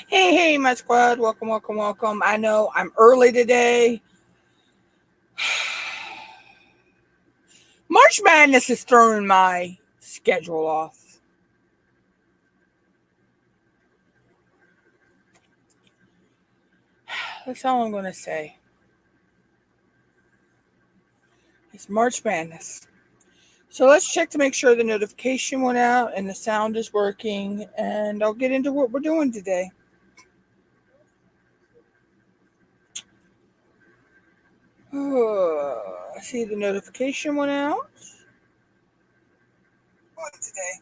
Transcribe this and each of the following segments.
Hey, my squad. Welcome, welcome, welcome. I know I'm early today. March Madness is throwing my schedule off. That's all I'm going to say. It's March Madness. So let's check to make sure the notification went out and the sound is working, and I'll get into what we're doing today. I see the notification went out. Today.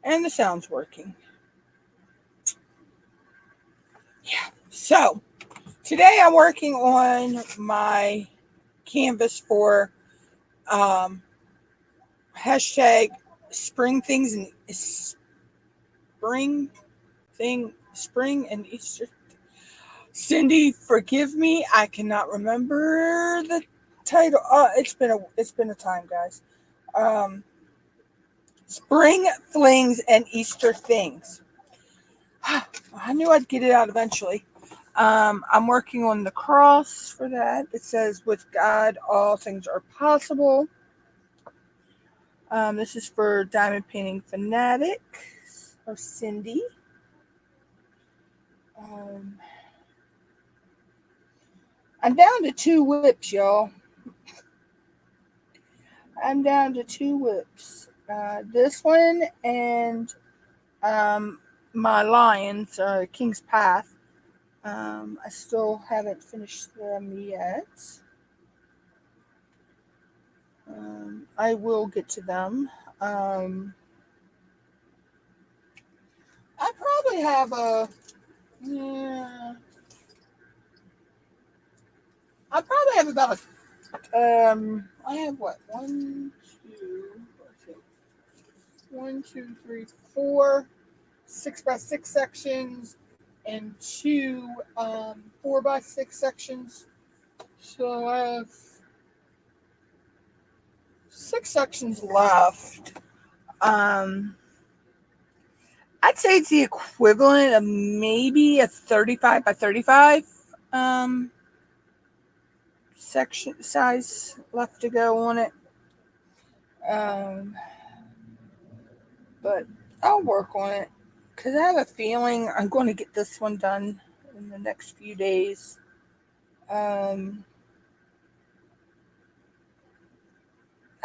And the sound's working. Yeah. So today I'm working on my canvas for hashtag spring things and spring and Easter. Cindy, forgive me, I cannot remember the title. It's been a time, guys. Um, Spring flings and Easter things. I knew I'd get it out eventually. I'm working on the cross for that. It says, "With God, all things are possible." This is for Diamond Painting Fanatic or Cindy. I'm down to 2 whips, y'all. I'm down to 2 whips. This one and my Lions, King's Path. I still haven't finished them yet. I will get to them. I probably have I probably have about I have what? One, two, three, 4 6x6 sections and 2 4x6 sections. So I have 6 sections left. I'd say it's the equivalent of maybe a 35x35 section size left to go on it. But I'll work on it because I have a feeling I'm going to get this one done in the next few days. I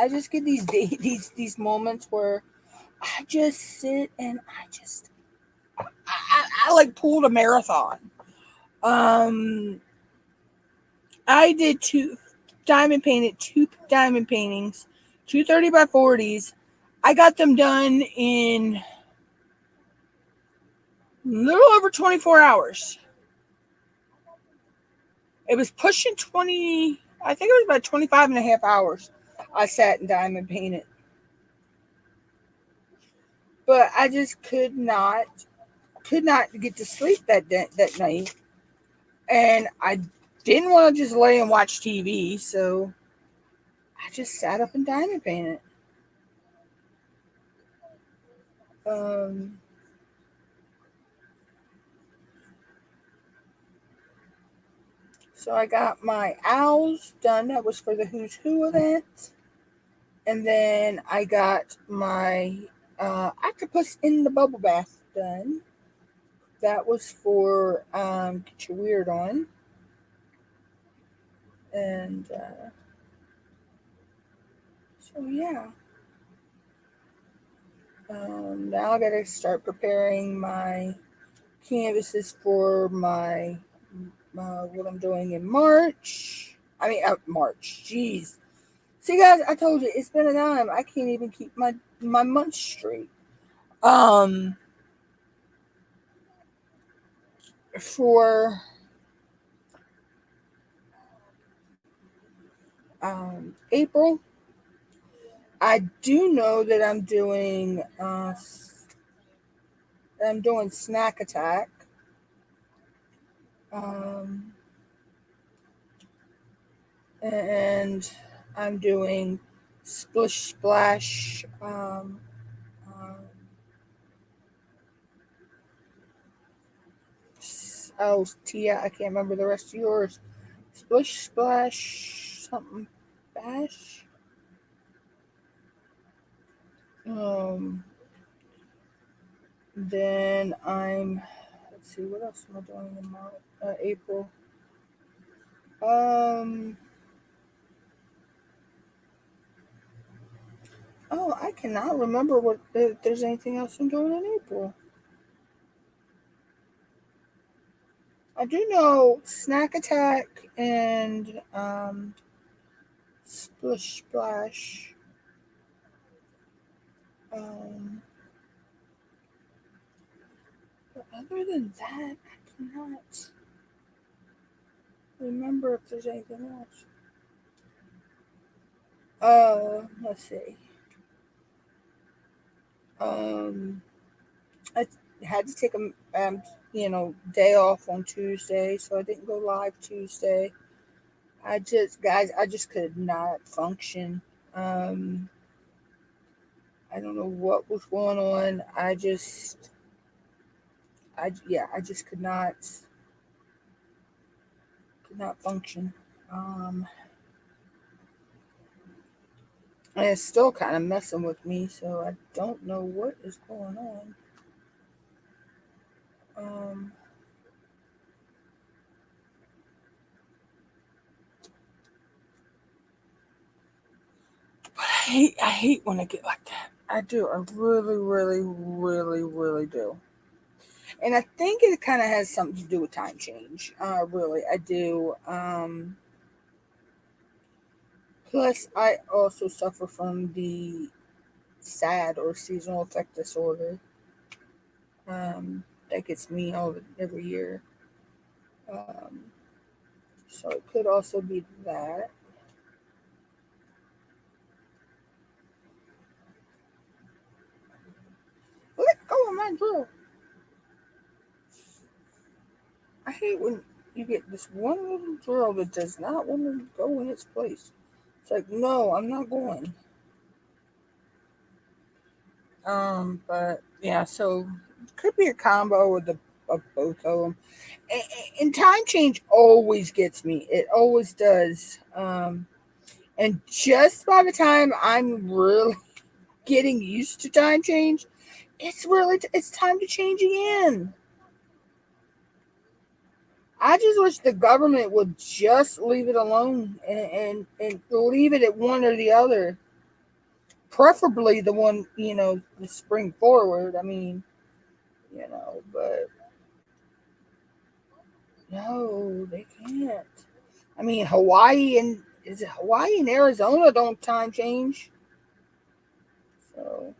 just get these moments where I just sit and I like pulled a marathon. I did two diamond paintings, 230x40s. I got them done in a little over 24 hours. It was pushing 20, I think it was about 25 and a half hours I sat and diamond painted. But I just could not get to sleep that night. And I didn't want to just lay and watch TV, so I just sat up and diamond painted. So I got my owls done. That was for the Who's Who event. And then I got my octopus in the bubble bath done. That was for Get Your Weird On. And so, yeah. Now I got to start preparing my canvases for my what I'm doing in March. March. Jeez. See, guys, I told you it's been a time. I can't even keep my months straight. For April, I do know that I'm doing Snack Attack. And I'm doing Splish Splash. Oh, Tia, I can't remember the rest of yours. Splish, splash, something, bash. Then let's see, what else am I doing in April? Oh, I cannot remember if there's anything else I'm doing in April. I do know Snack Attack and Splish Splash. But other than that, I cannot remember if there's anything else. Let's see. I had to take a day off on Tuesday, so I didn't go live Tuesday. I just could not function. I don't know what was going on. I just could not function. And it's still kind of messing with me, so I don't know what is going on. But I hate when I get like that. I do. I really, really, really, really do. And I think it kind of has something to do with time change. Really, I do. Plus, I also suffer from the SAD, or seasonal affect disorder. That gets me every year. So it could also be that. Let go of my drill. I hate when you get this one little drill that does not want to go in its place. It's like, no, I'm not going. But yeah, so it could be a combo of both of them. And time change always gets me. It always does. And just by the time I'm really getting used to time change, it's time to change again. I just wish the government would just leave it alone and leave it at one or the other. Preferably the one, the spring forward. I mean, but no, they can't. I mean, Hawaii and Arizona don't time change. So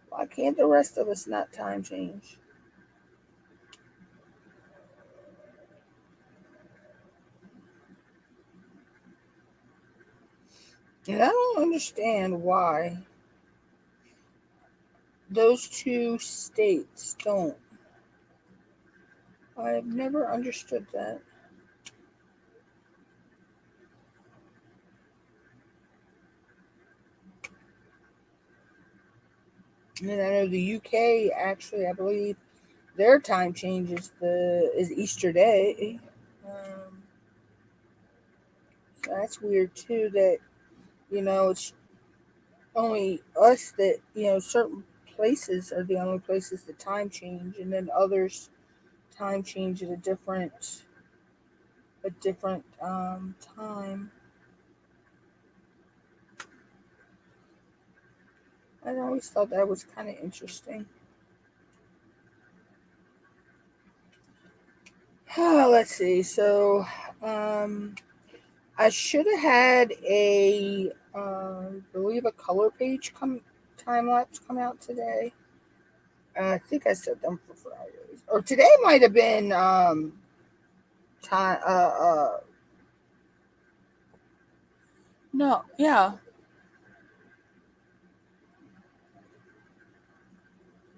why can't the rest of us not time change? And I don't understand why those two states don't. I've never understood that. And I know the UK actually, I believe their time change is Easter Day. So that's weird too. That it's only us that certain places are the only places that time change, and then others time change at a different time. I always thought that was kind of interesting. Let's see. So, I should have had I believe a color page time lapse come out today. I think I set them for Fridays, or today might have been time. No, yeah,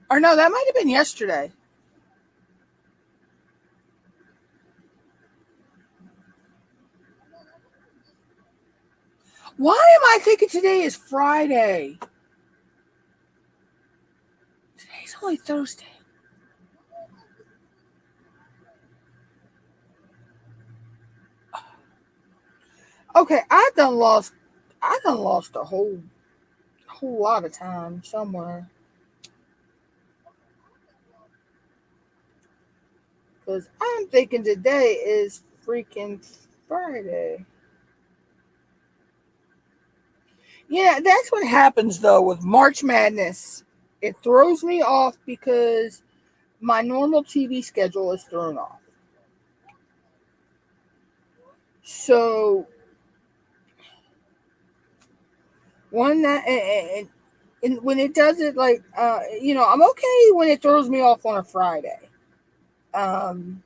or no, that might have been yesterday. Why am I thinking today is Friday? Today's only Thursday. Okay, I done lost a whole lot of time somewhere. Because I'm thinking today is freaking Friday. Yeah, that's what happens though with March Madness. It throws me off because my normal TV schedule is thrown off. So one that and when it does it like I'm okay when it throws me off on a Friday. Um,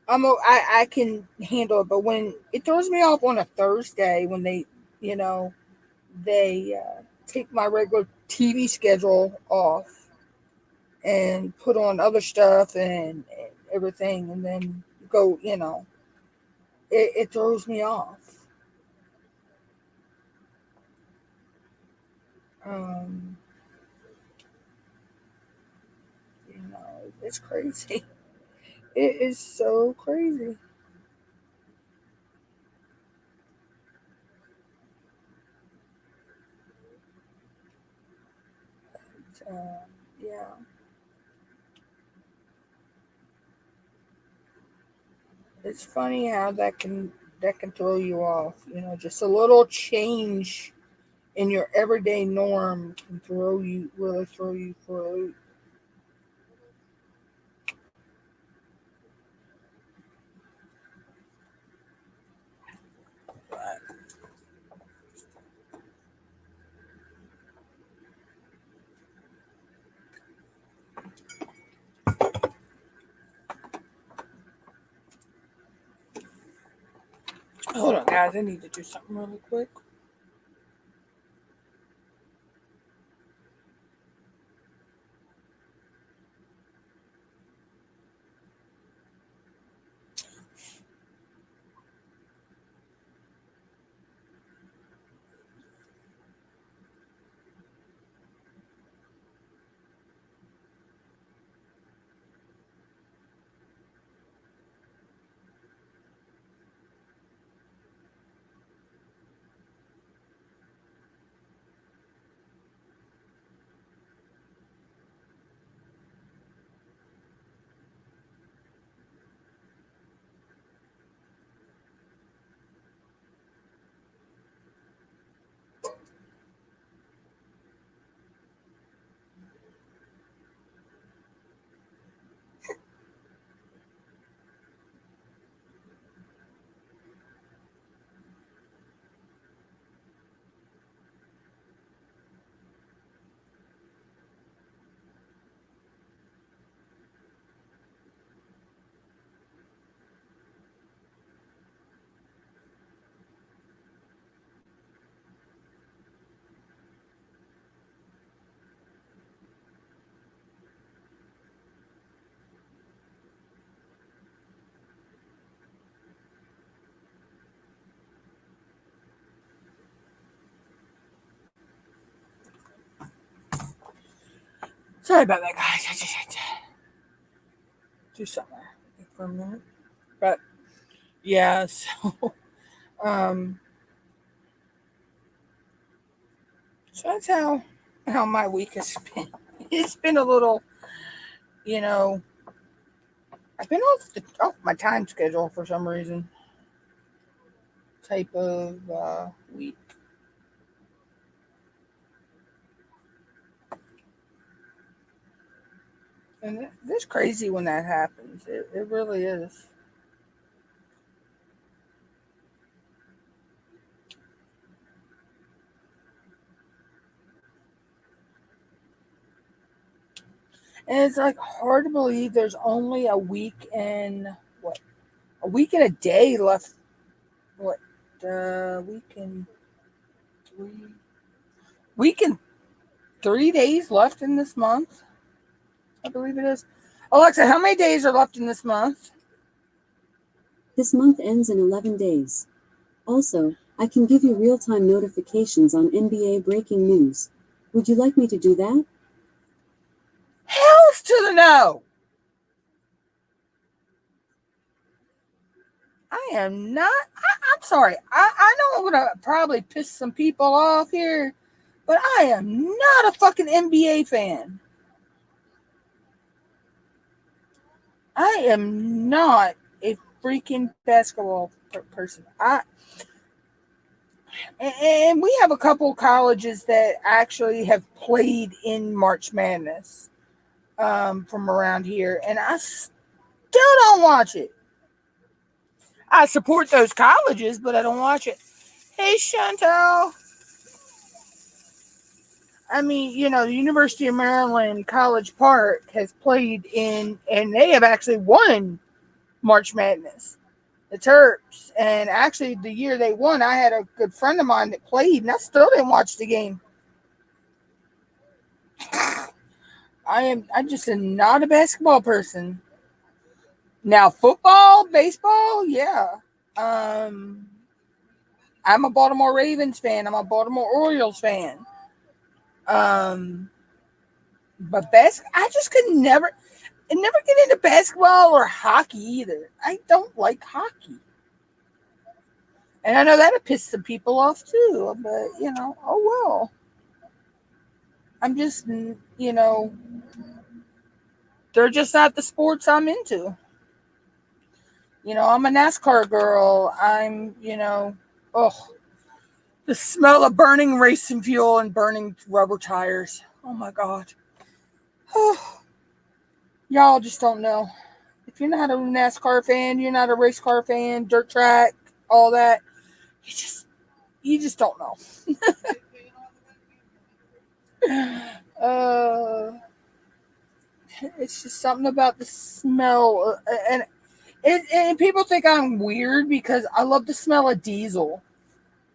I can handle it, but when it throws me off on a Thursday when you know they take my regular TV schedule off and put on other stuff and everything, and then go, it throws me off. Um, it's crazy. It is so crazy. Yeah, it's funny how that can throw you off. Just a little change in your everyday norm can really throw you for a loop. Hold on, guys. I need to do something really quick. Sorry about that, guys. I just had to do something for a minute. But yeah, so um, so that's how my week has been. It's been a little, you know, I've been off my time schedule for some reason. Type of week, and it's crazy when that happens. It really is. And it's like hard to believe there's only a week and a day left. What, week and three, week and 3 days left in this month? I believe it is. Alexa, how many days are left in this month? This month ends in 11 days. Also, I can give you real-time notifications on NBA breaking news. Would you like me to do that? Hells to the no. I am not. I'm sorry. I know I'm going to probably piss some people off here, but I am not a fucking NBA fan. I am not a freaking basketball person. And we have a couple colleges that actually have played in March Madness from around here, and I still don't watch it. I support those colleges, but I don't watch it. Hey, Chantal. I mean, the University of Maryland College Park has played in, and they have actually won March Madness. The Terps. And actually, the year they won, I had a good friend of mine that played, and I still didn't watch the game. I'm just not a basketball person. Now, football, baseball, yeah. Um, I'm a Baltimore Ravens fan. I'm a Baltimore Orioles fan. Um, but I just could never get into basketball or hockey either. I don't like hockey. And I know that'll piss some people off too, but oh well. I'm just, they're just not the sports I'm into. I'm a NASCAR girl. Oh, the smell of burning racing fuel and burning rubber tires. Oh my God. Oh, y'all just don't know. If you're not a NASCAR fan, you're not a race car fan, dirt track, all that, you just don't know. uh, it's just something about the smell, and people think I'm weird because I love the smell of diesel.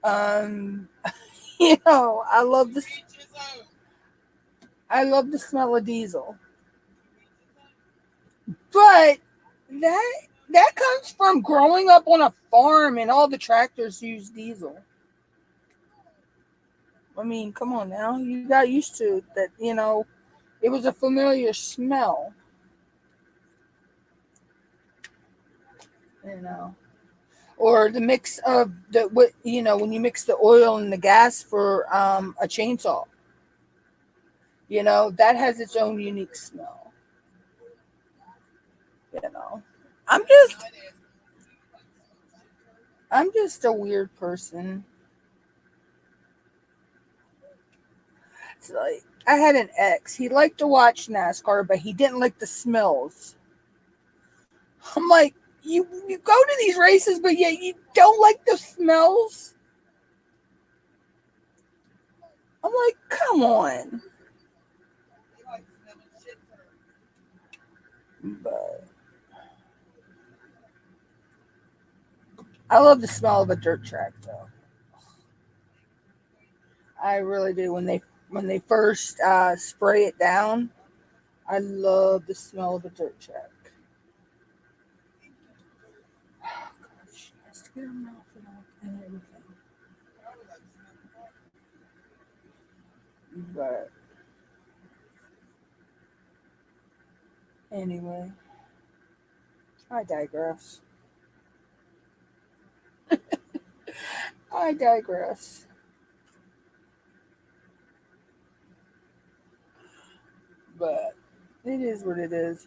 Um, I love the smell of diesel, but that that comes from growing up on a farm and all the tractors use diesel. I mean, come on now, you got used to that. It was a familiar smell. You know, or the mix of when you mix the oil and the gas for a chainsaw. That has its own unique smell. You know, I'm just I'm just a weird person. It's like I had an ex. He liked to watch NASCAR, but he didn't like the smells. I'm like, you go to these races, but yet you don't like the smells. I'm like, come on. But I love the smell of a dirt track, though. I really do. When they first spray it down, I love the smell of a dirt track. Oh, God, she has to get her mouth and everything. But anyway, I digress. I digress. But it is what it is.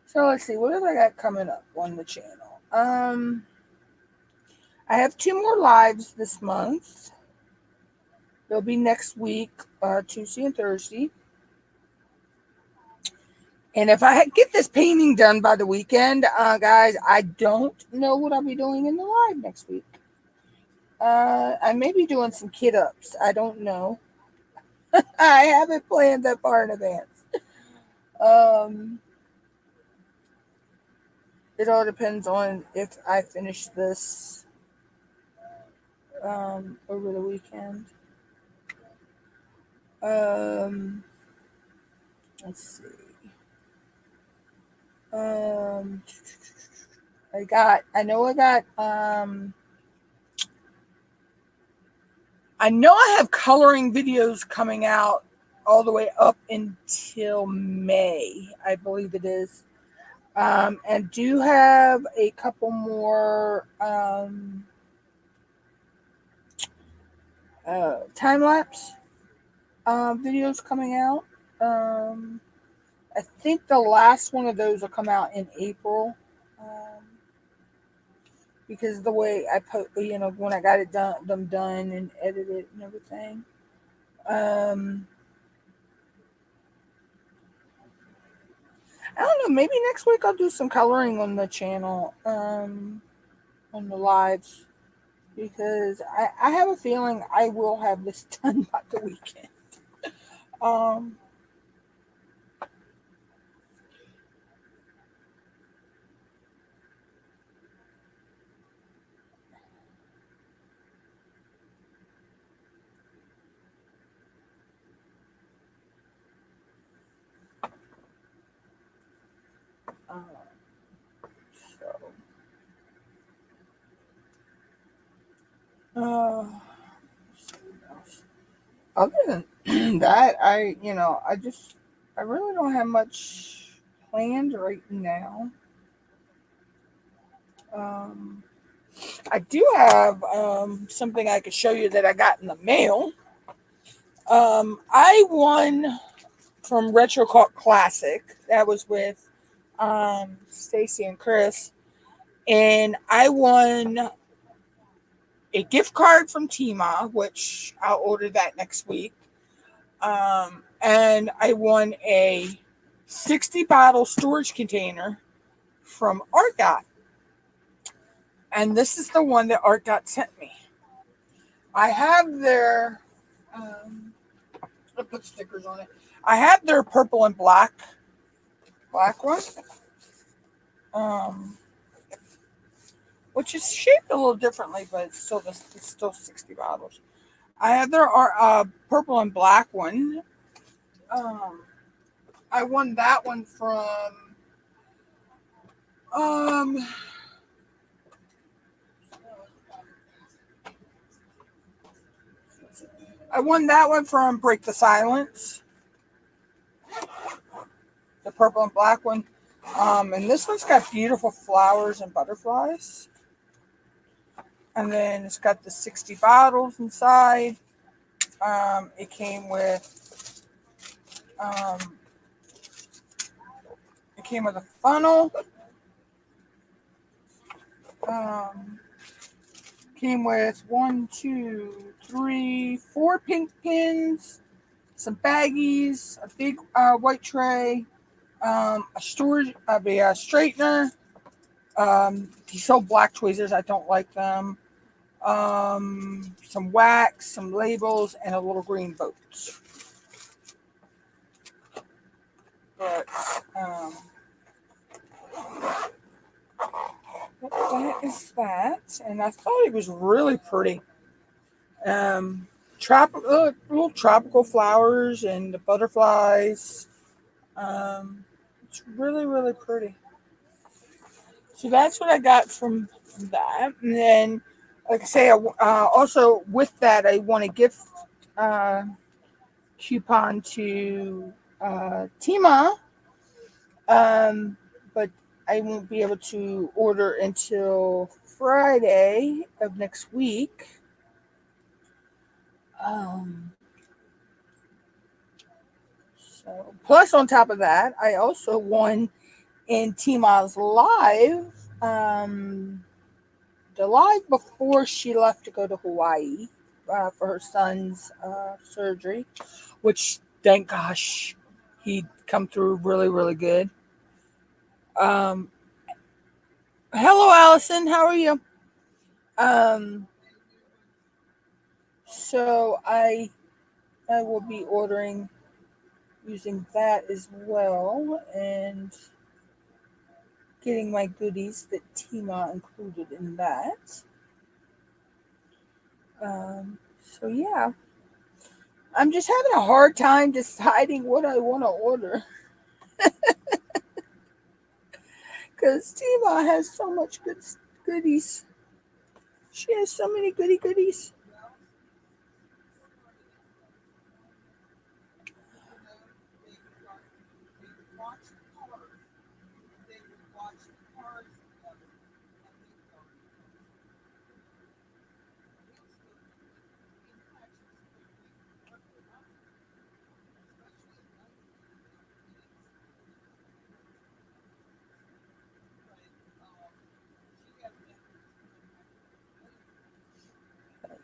So let's see, what have I got coming up on the channel? I have 2 more lives this month. They'll be next week, Tuesday and Thursday. And if I get this painting done by the weekend, guys, I don't know what I'll be doing in the live next week. I may be doing some kit ups. I don't know. I haven't planned that far in advance. Um, it all depends on if I finish this over the weekend. Um, let's see. Um, I know I got I know I have coloring videos coming out all the way up until May, I believe it is. And do have a couple more time lapse videos coming out. I think the last one of those will come out in April. Because the way I put, when I got them done and edited and everything. I don't know. Maybe next week I'll do some coloring on the channel, on the lives, because I have a feeling I will have this done by the weekend. Um, uh, so, uh, other than that, I really don't have much planned right now. Um, I do have something I could show you that I got in the mail. I won from Retro Classic. That was with Stacy and Chris, and I won a gift card from Tima, which I'll order that next week. And I won a 60 bottle storage container from Art. And this is the one that Art sent me. I have their, I put stickers on it. I have their purple and black one, which is shaped a little differently, but it's still 60 bottles. I have their purple and black one. I won that one from Break the Silence, the purple and black one. And this one's got beautiful flowers and butterflies. And then it's got the 60 bottles inside. It came with a funnel. Came with 1, 2, 3, 4 pink pins, some baggies, a big white tray, a storage, a straightener. He sold black tweezers. I don't like them. Some wax, some labels, and a little green boat. But that is that, and I thought it was really pretty. Little tropical flowers and the butterflies. It's really, really pretty. So that's what I got from that. And then, like I say, also with that, I want a gift coupon to Tima. But I won't be able to order until Friday of next week. So, plus on top of that, I also won in Tima's live, the live before she left to go to Hawaii for her son's surgery, which thank gosh he'd come through really, really good. Hello, Allison. How are you? So I will be ordering using that as well and getting my goodies that Tima included in that. So yeah, I'm just having a hard time deciding what I want to order because Tima has so much goodies. She has so many goodies.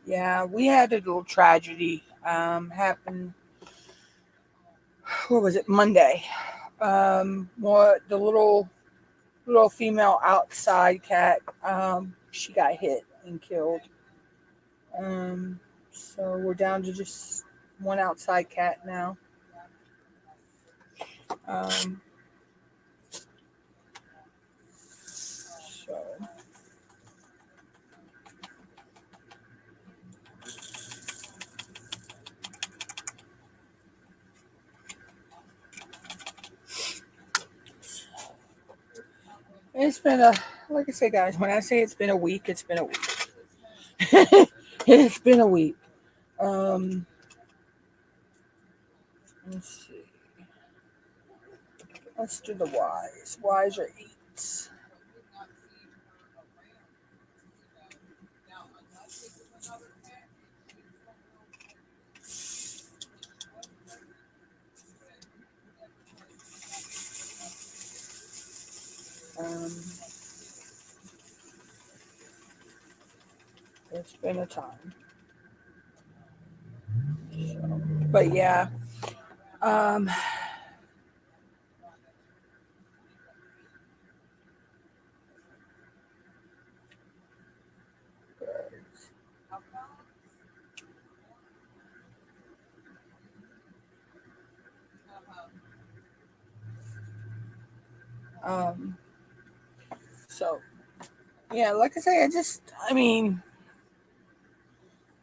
Yeah, we had a little tragedy happen. What was it? Monday. What the little female outside cat. She got hit and killed. Um, so we're down to just one outside cat now. Um, so it's been like I say, guys. When I say it's been a week, it's been a week. It's been a week. Um, let's see. Let's do the Y's. Y's are 8s. Um, it's been a time. So, but yeah. Um, um, so yeah, like I say, I mean,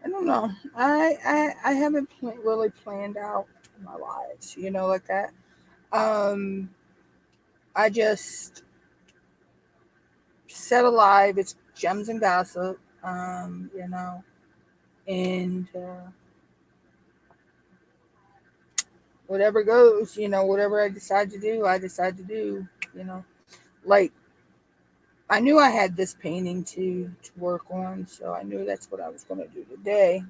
I don't know. I haven't really planned out my lives, like that. Um, I just set alive. It's gems and gossip. And whatever goes, whatever I decide to do, I decide to do. You know, like I knew I had this painting to work on, so I knew that's what I was going to do today.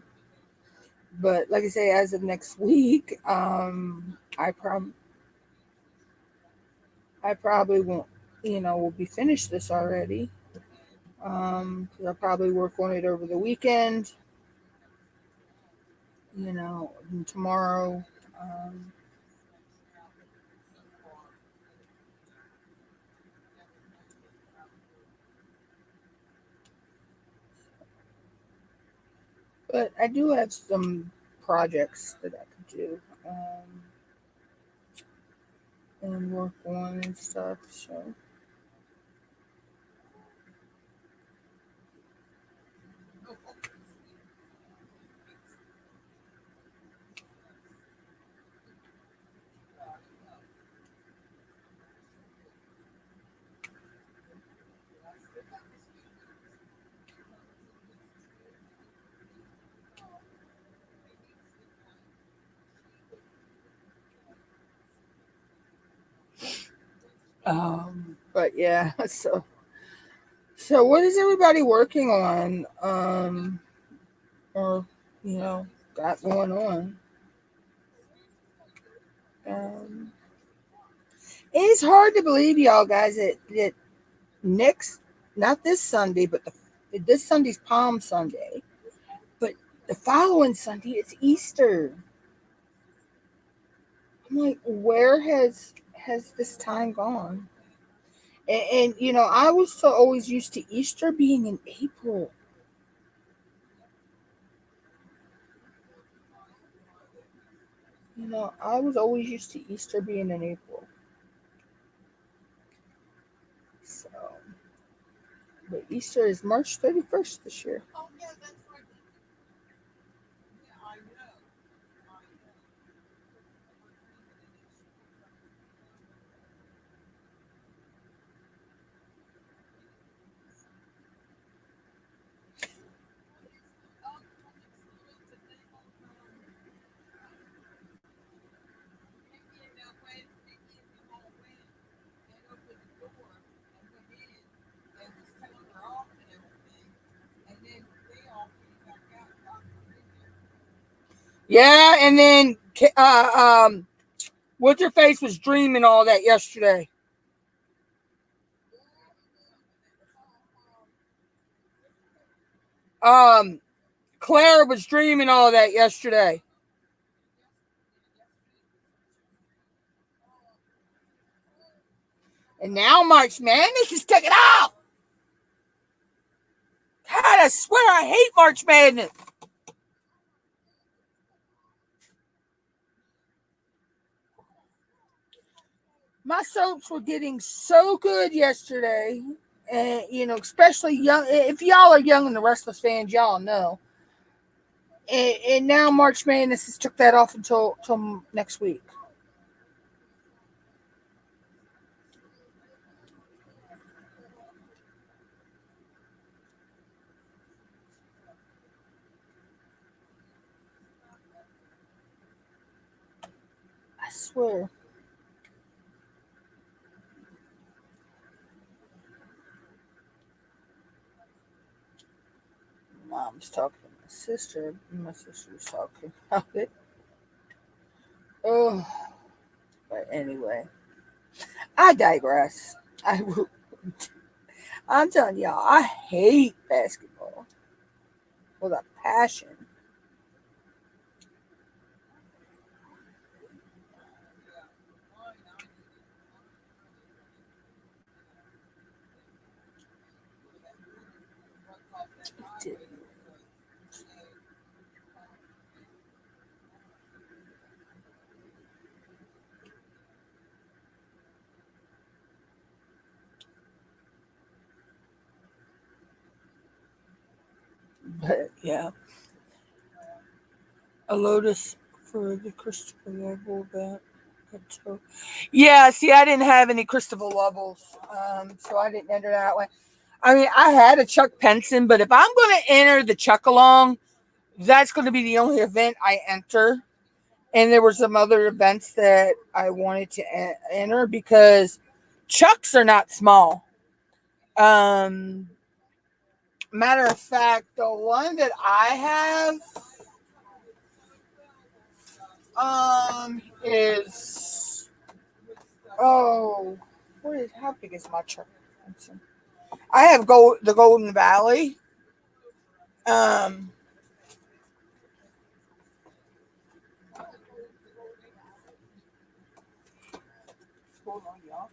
But like I say, as of next week, I probably won't, will be finished this already. 'Cause I'll probably work on it over the weekend, and tomorrow. Um, but I do have some projects that I could do and work on and stuff. So, but yeah. So what is everybody working on? Or got going on? Um, it's hard to believe, y'all guys, that next, not this Sunday, but this Sunday's Palm Sunday, but the following Sunday it's Easter. I'm like, where has this time gone? And I was so always used to Easter being in April. I was always used to Easter being in April. So, but Easter is March 31st this year. Yeah, and then what's her face was dreaming all that yesterday. Um, Claire was dreaming all that yesterday. And now March Madness is taking off. God, I swear I hate March Madness. My soaps were getting so good yesterday. And, especially young. If y'all are young and the Restless fans, y'all know. And now March Madness has took that off until next week. I swear. Mom's talking to my sister. My sister's talking about it. Oh, but anyway, I digress. I'm telling y'all, I hate basketball with a passion. But yeah, a lotus for the Christopher level that. Yeah, see, I didn't have any Christopher levels, so I didn't enter that way. I mean, I had a Chuck Penson, but if I'm going to enter the Chuck along, that's going to be the only event I enter. And there were some other events that I wanted to enter because Chucks are not small. Matter of fact, the one that I have is how big is my Chuck Penson? I have the Golden Valley. Um, hold on, y'all.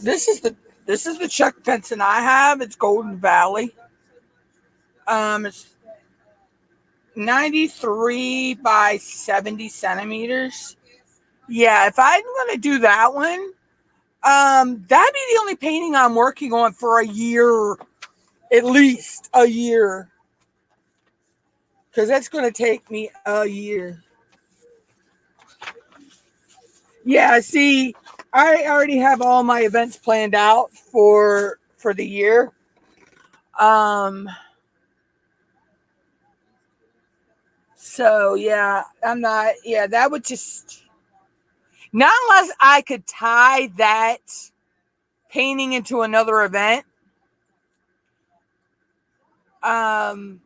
This is the Chuck Penson I have. It's Golden Valley. It's 93 by 70 centimeters. Yeah, if I'm gonna do that one, that'd be the only painting I'm working on for a year, at least a year, because that's gonna take me a year. Yeah, see, I already have all my events planned out for the year. So yeah, I'm not. Yeah, that would just not unless I could tie that painting into another event. Um,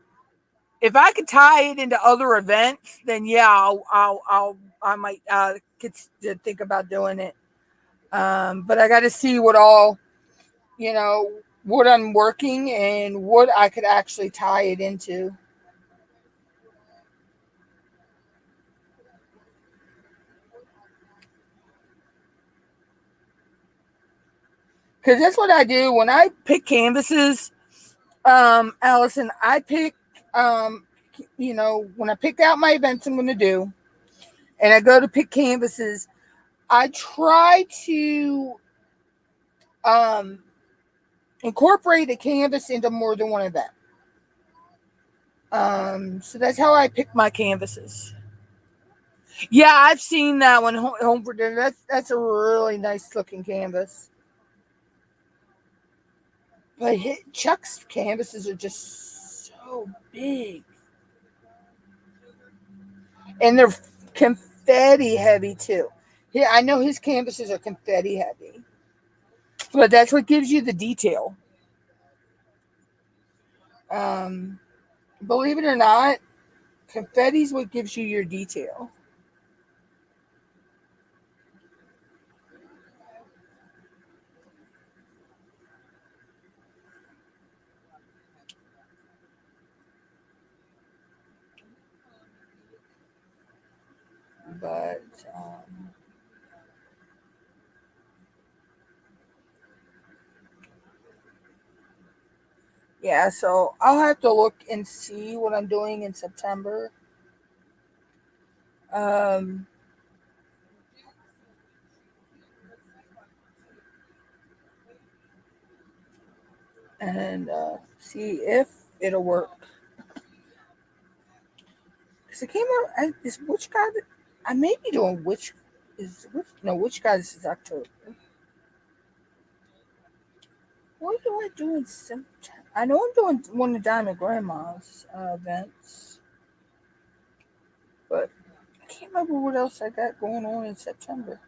if I could tie it into other events, then yeah, I might get to think about doing it. But I got to see you know, what I'm working and what I could actually tie it into. Because that's what I do when I pick canvases. Allison, I pick, when I pick out my events I'm going to do, and I go to pick canvases, I try to um, incorporate a canvas into more than one event. So that's how I pick my canvases. Yeah, I've seen that one, Home for Dinner. That's a really nice looking canvas. But Chuck's canvases are just so big. And they're confetti heavy too. Yeah, I know his canvases are confetti heavy, but that's what gives you the detail. Um, Believe it or not, confetti's what gives you your detail. But yeah, so I'll have to look and see what I'm doing in September. Um, and see if it'll work. Because it came out, is which guy? I may be doing which is which? No, which guy? This is October. What do I do in September? I know I'm doing one of Diamond Grandma's events, but I can't remember what else I got going on in September.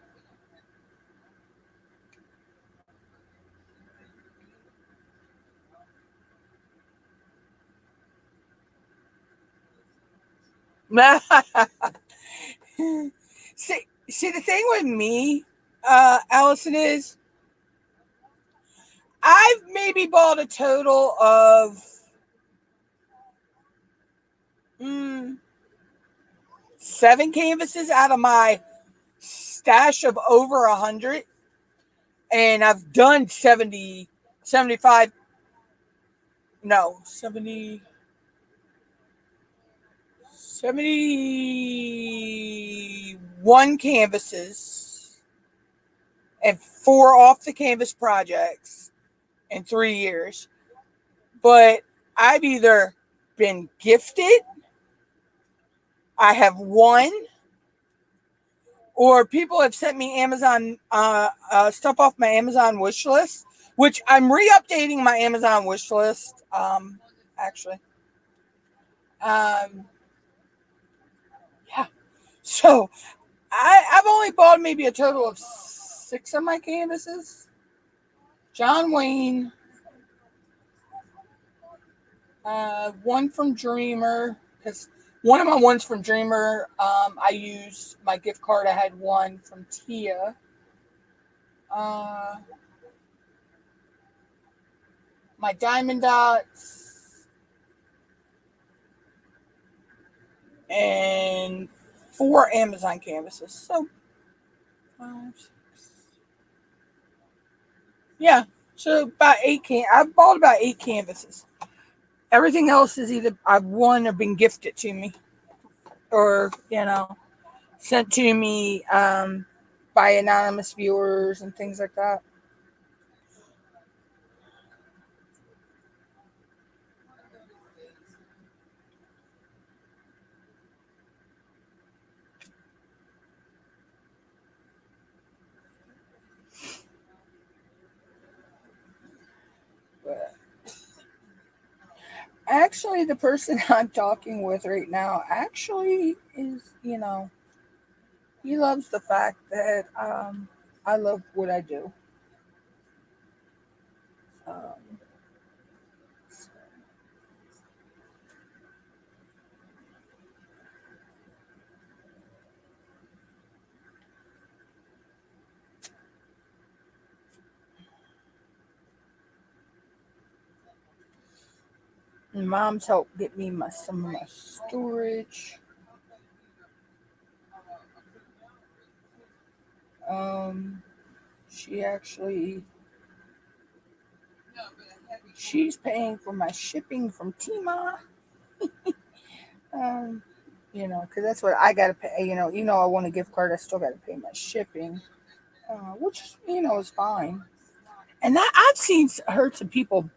See, the thing with me, Allison, is I've maybe bought a total of mm, 7 canvases out of my stash of over 100, and I've done 70, 75. No, 70, 71 canvases and 4 off the canvas projects in 3 years. But I've either been gifted, I have won, or people have sent me Amazon stuff off my Amazon wish list, which I'm re-updating my Amazon wish list. Actually, um, yeah. So I've only bought maybe a total of 6 of my canvases. John Wayne, one from Dreamer, because one of my ones from Dreamer, I used my gift card. I had one from Tia. Uh, my Diamond Dots, and 4 Amazon canvases. So, 5, 6, yeah. So about 8 I've bought about 8 canvases. Everything else is either I've won or been gifted to me, or sent to me by anonymous viewers and things like that. But actually, the person I'm talking with right now actually is, he loves the fact that I love what I do. Um, Mom's helped get me some of my storage. Um, she actually she's paying for my shipping from Tima. Um, because that's what I gotta pay. I want a gift card. I still gotta pay my shipping, which is fine. And that I've seen her to people.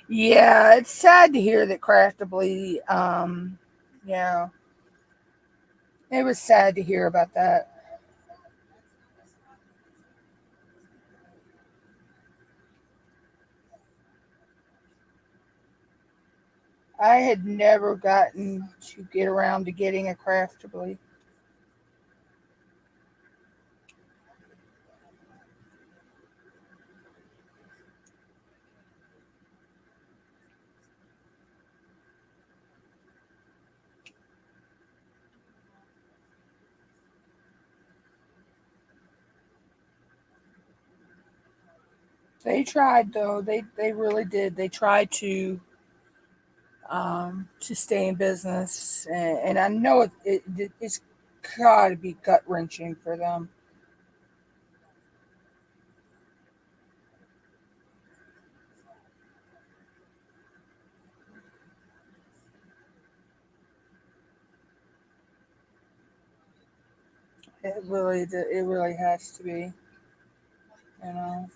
Yeah, it's sad to hear that Craftably. Yeah, it was sad to hear about that. I had never gotten to get around to getting a Craftably. They tried though. They really did. They tried to stay in business, and I know it's got to be gut wrenching for them. It really has to be, you know.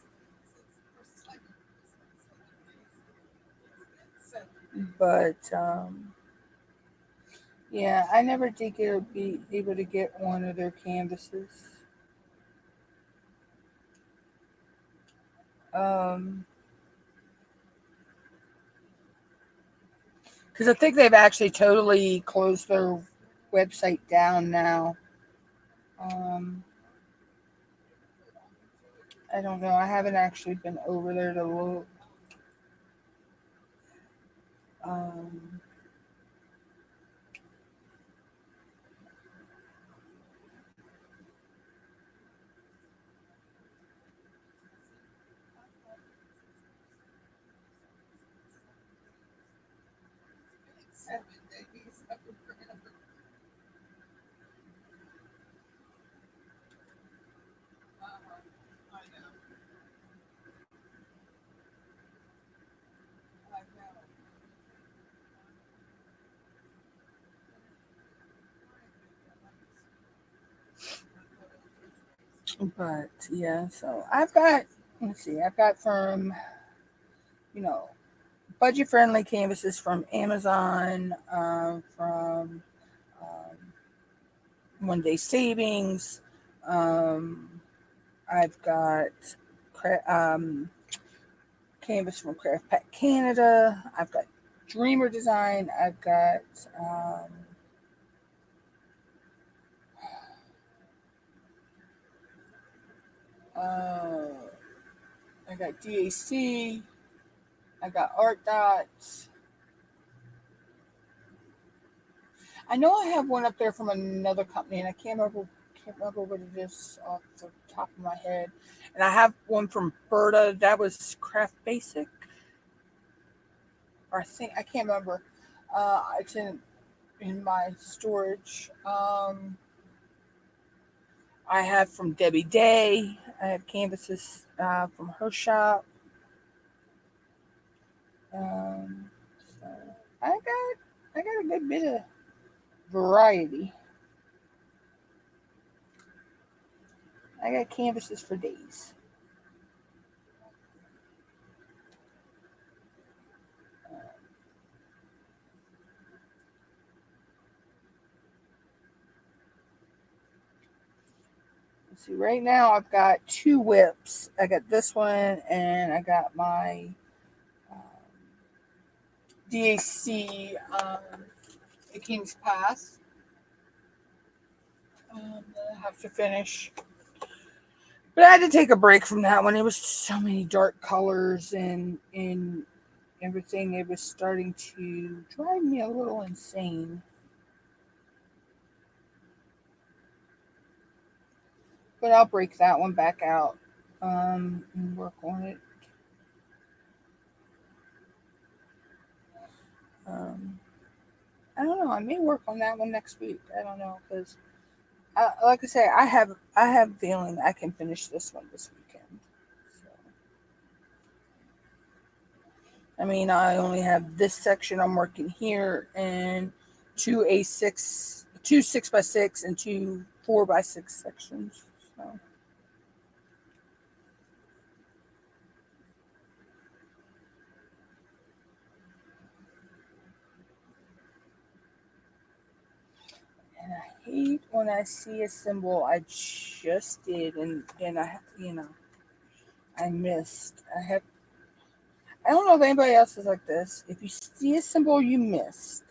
But yeah, I never did be able to get one of their canvases. Um, because I think they've actually totally closed their website down now. Um, I don't know. I haven't actually been over there to look. Um, but yeah, so I've got. Let's see. I've got from you know budget friendly canvases from Amazon, from um, One Day Savings. Um, I've got canvas from Craft Pack Canada. I've got Dreamer Design. I've got uh, I got DAC. I got Art Dots. I know I have one up there from another company, and I can't remember what it is off the top of my head. And I have one from Berta. That was Craft Basic, or I can't remember. It's in my storage. I have from Debbie Day. I have canvases from her shop. Um, so I got a good bit of variety. I got canvases for days. Let's see, right now I've got two whips. I got this one, and I got my um, DAC, the King's Pass. I have to finish, but I had to take a break from that one. It was so many dark colors and everything. It was starting to drive me a little insane. But I'll break that one back out and work on it. Um, I don't know. I may work on that one next week. I don't know because, like I say, I have a feeling I can finish this one this weekend. So, I mean, I only have this section I'm working here and two 6x6 and two 4x6 sections. So, and I hate when I see a symbol I just did and I missed. I don't know if anybody else is like this. If you see a symbol you missed,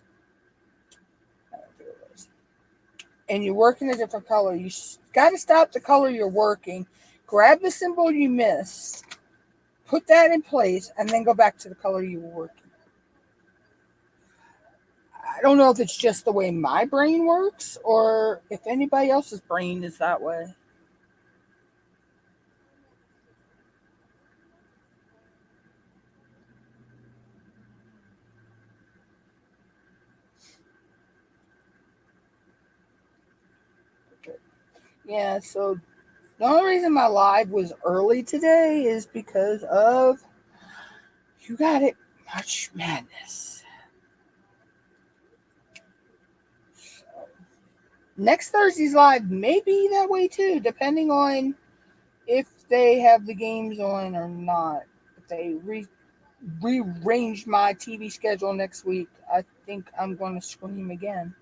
and you work in a different color, you got to stop the color you're working, grab the symbol you missed, put that in place, and then go back to the color you were working. I don't know if it's just the way my brain works or if anybody else's brain is that way. Yeah, so the only reason my live was early today is because of, you got it, March Madness. Next Thursday's live may be that way too, depending on if they have the games on or not. If they rearrange my TV schedule next week, I think I'm going to scream again.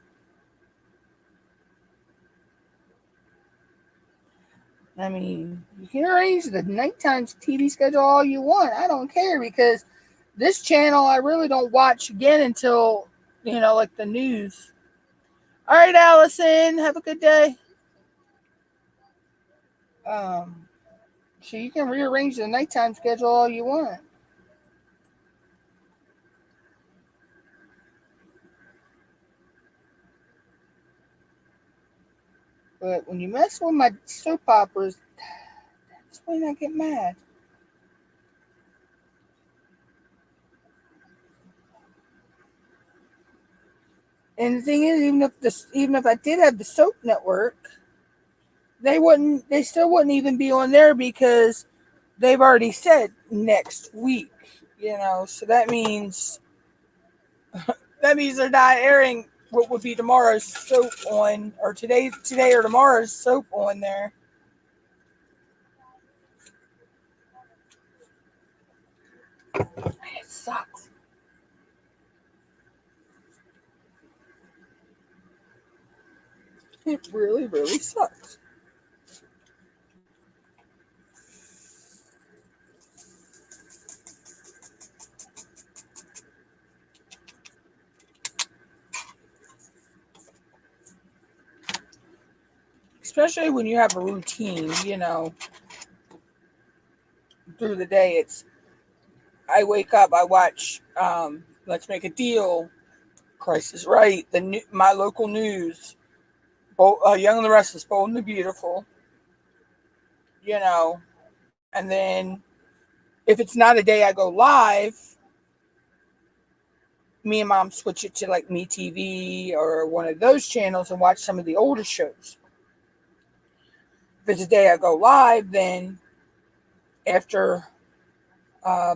I mean, you can arrange the nighttime TV schedule all you want. I don't care, because this channel I really don't watch again until, like the news. All right, Allison, have a good day. Um, so you can rearrange the nighttime schedule all you want. But when you mess with my soap operas, that's when I get mad. And the thing is, even if I did have the soap network, they still wouldn't even be on there because they've already said next week. So that means they're not airing what would be tomorrow's soap on, or today or tomorrow's soap on there. It sucks. It really, really sucks. Especially when you have a routine, through the day. I wake up, I watch Let's Make a Deal, Price is Right, my local news, Young and the Restless, Bold and the Beautiful, and then if it's not a day I go live, me and Mom switch it to like MeTV or one of those channels and watch some of the older shows. If it's a day I go live, then after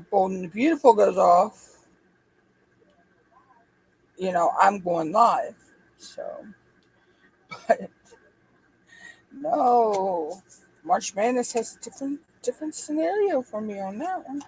Bold and the Beautiful goes off, I'm going live. So, but no, March Madness has a different scenario for me on that one.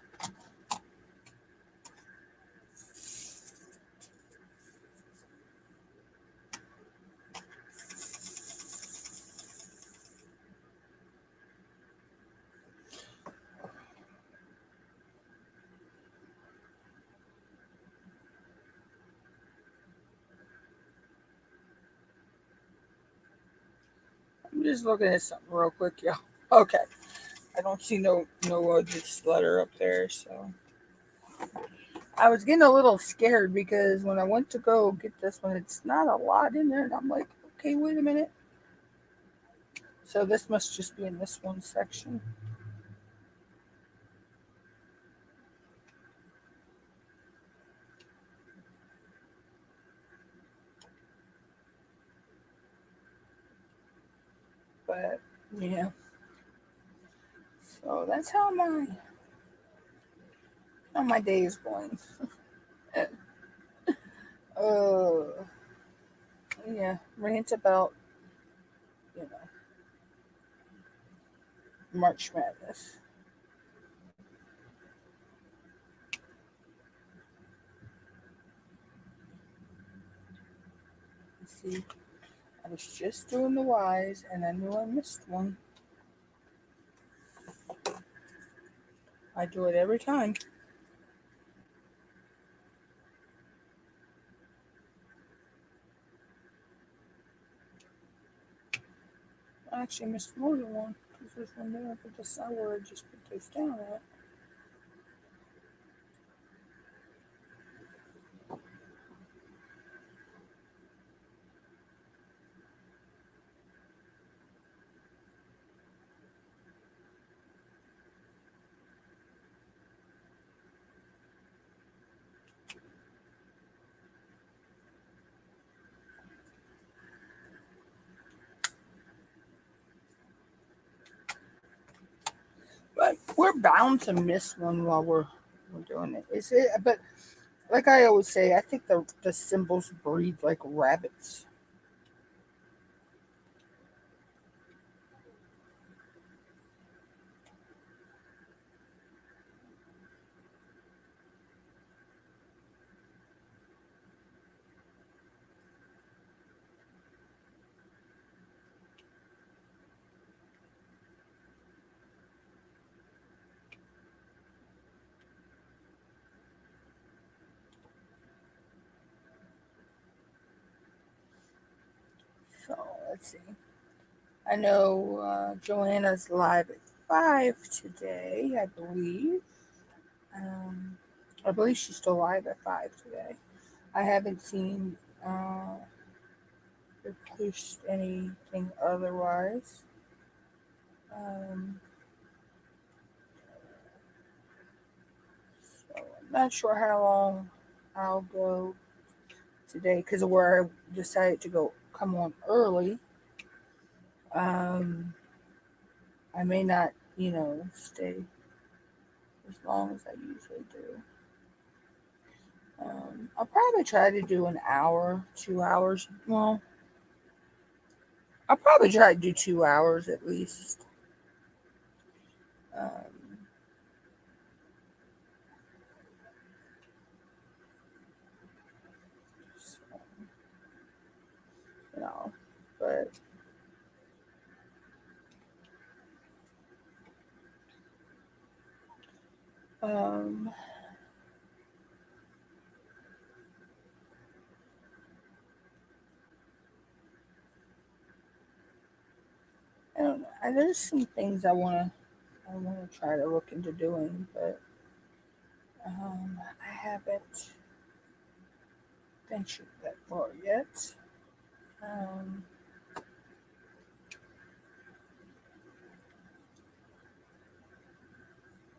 I'm just looking at something real quick, y'all. Okay, I don't see no this letter up there, so I was getting a little scared because when I went to go get this one, it's not a lot in there, and I'm like, okay, wait a minute. So this must just be in this one section. But yeah, so that's how my day is going. Yeah, rant about you know March Madness. See, I was just doing the Y's and I knew I missed one. I do it every time. I actually missed more than one because there's one there, but that's not where I just put those down at. But we're bound to miss one while we're doing it. Is it? But like I always say, I think the symbols breed like rabbits. So let's see. I know Joanna's live at 5 today, I believe. Um, I believe she's still live at 5 today. I haven't seen her post anything otherwise. Um, so I'm not sure how long I'll go today because of where I decided to go come on early. Um, I may not, stay as long as I usually do. I'll probably try to do an hour, 2 hours. Well, I'll probably try to do 2 hours at least. Um, so, you know, but um, I don't know. There's some things I want to try to look into doing, but I haven't ventured that far yet. Um,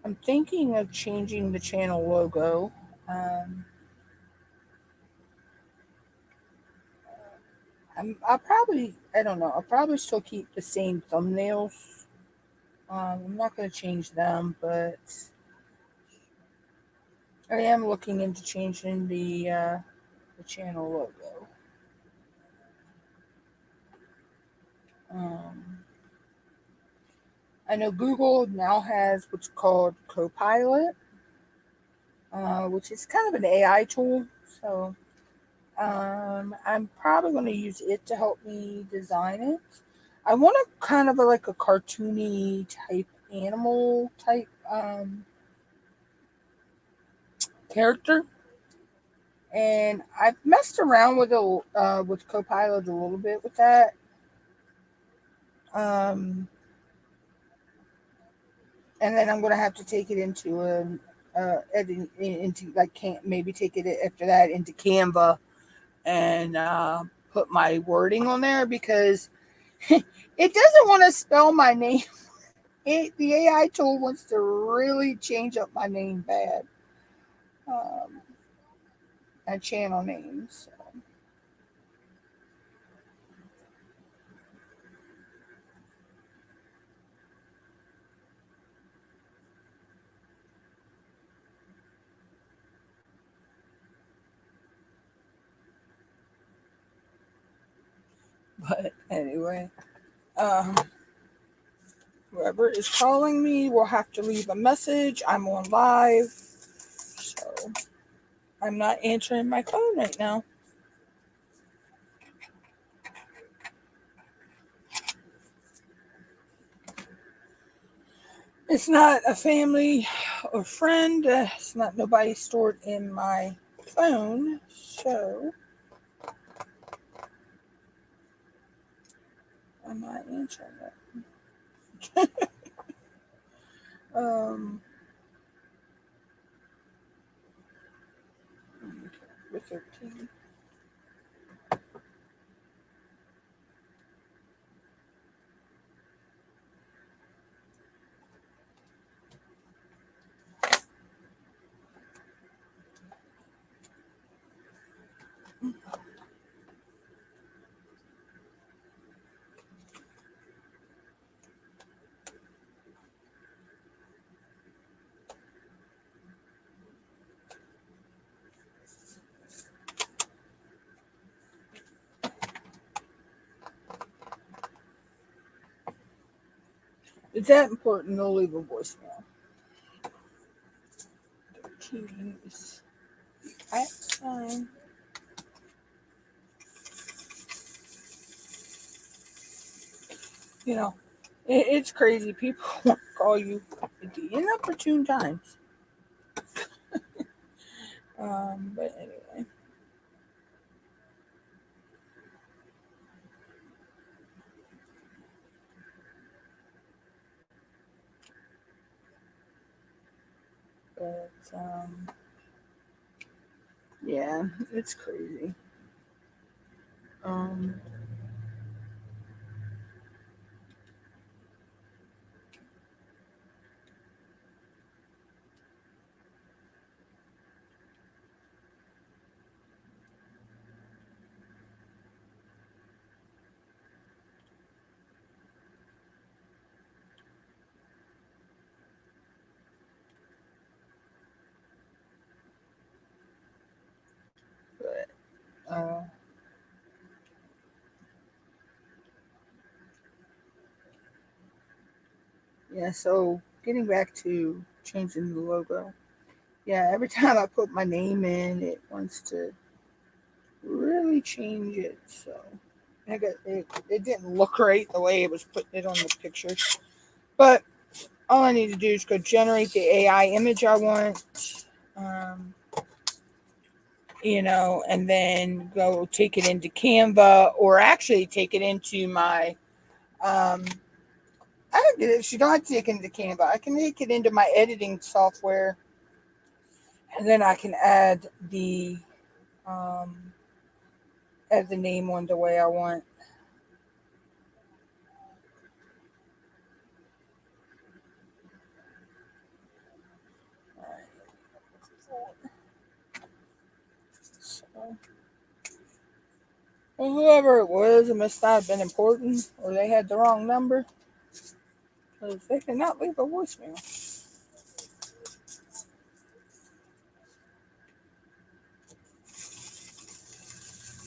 I'm thinking of changing the channel logo. Um, I don't know, I'll probably still keep the same thumbnails. I'm not going to change them, but I am looking into changing the channel logo. Um, I know Google now has what's called Copilot, which is kind of an AI tool. So I'm probably going to use it to help me design it. I want a kind of like a cartoony type animal type character, and I've messed around with Copilot a little bit with that. Um, and then I'm gonna have to take it into editing into like can't maybe take it after that into Canva and put my wording on there because it doesn't want to spell my name. The AI tool wants to really change up my name bad. Um, and channel names. So. But anyway, um, whoever is calling me will have to leave a message. I'm on live, so I'm not answering my phone right now. It's not a family or friend. It's not nobody stored in my phone. So I'm not answering it. With 13. Is that important to leave a voicemail? 13 is at sign. You know, it's crazy. People want to call you at the inopportune times. But anyway. But yeah, it's crazy. Um, but yeah. So getting back to changing the logo. Yeah, every time I put my name in, it wants to really change it. So I got it. It didn't look right the way it was putting it on the picture. But all I need to do is go generate the AI image I want. Um, and then go take it into Canva, or actually take it into my. I don't get it. You don't have to take it into Canva. I can take it into my editing software, and then I can um, add the name on the way I want. So, well, whoever it was, it must not have been important, or they had the wrong number, because they cannot leave a voicemail.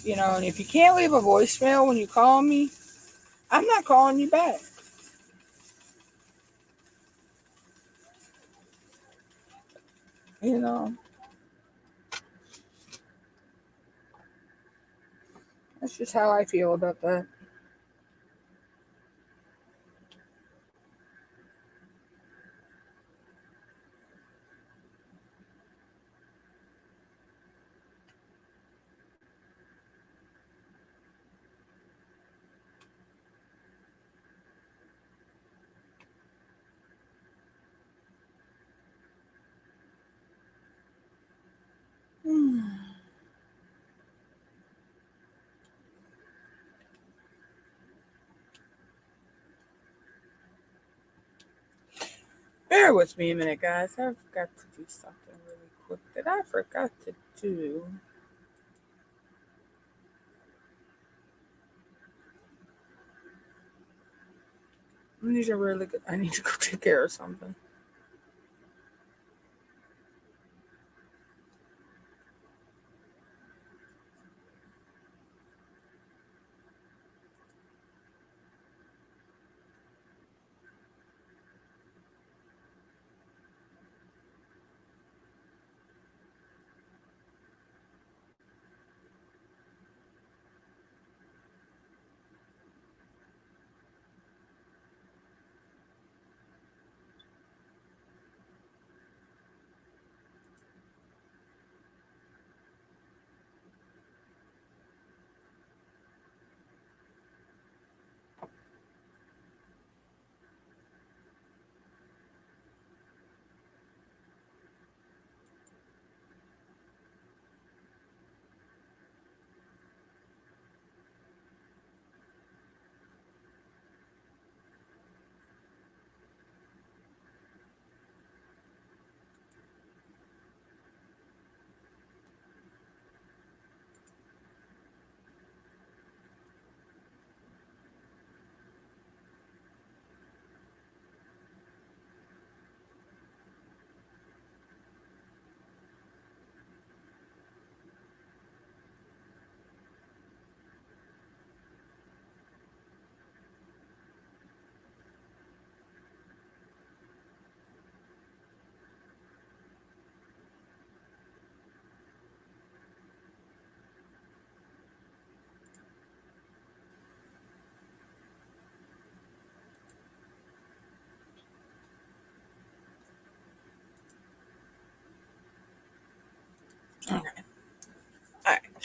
And if you can't leave a voicemail when you call me, I'm not calling you back. You know, that's just how I feel about that. Bear with me a minute, guys. I've got to do something really quick that I forgot to do. I need to go take care of something.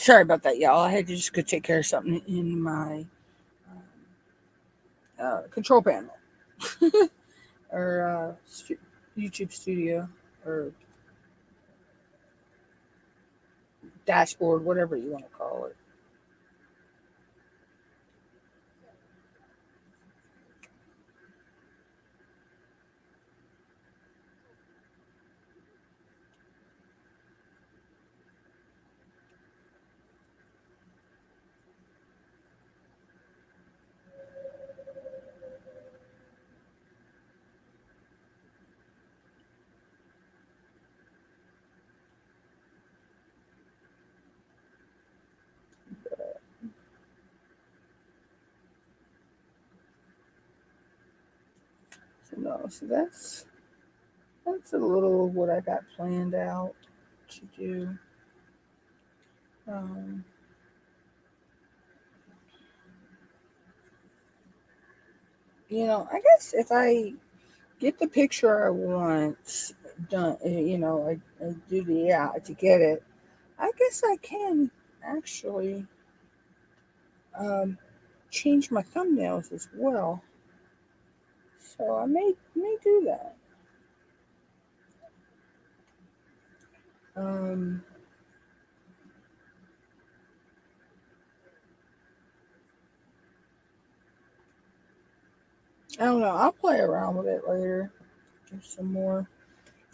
Sorry about that, y'all. I had to just go take care of something in my control panel or YouTube studio or dashboard, whatever you want to call it. So no, so that's a little of what I got planned out to do. Um, I guess if I get the picture I want done, I do to get it. I guess I can actually um, change my thumbnails as well. So I may do that. Um, I don't know. I'll play around with it later. Do some more.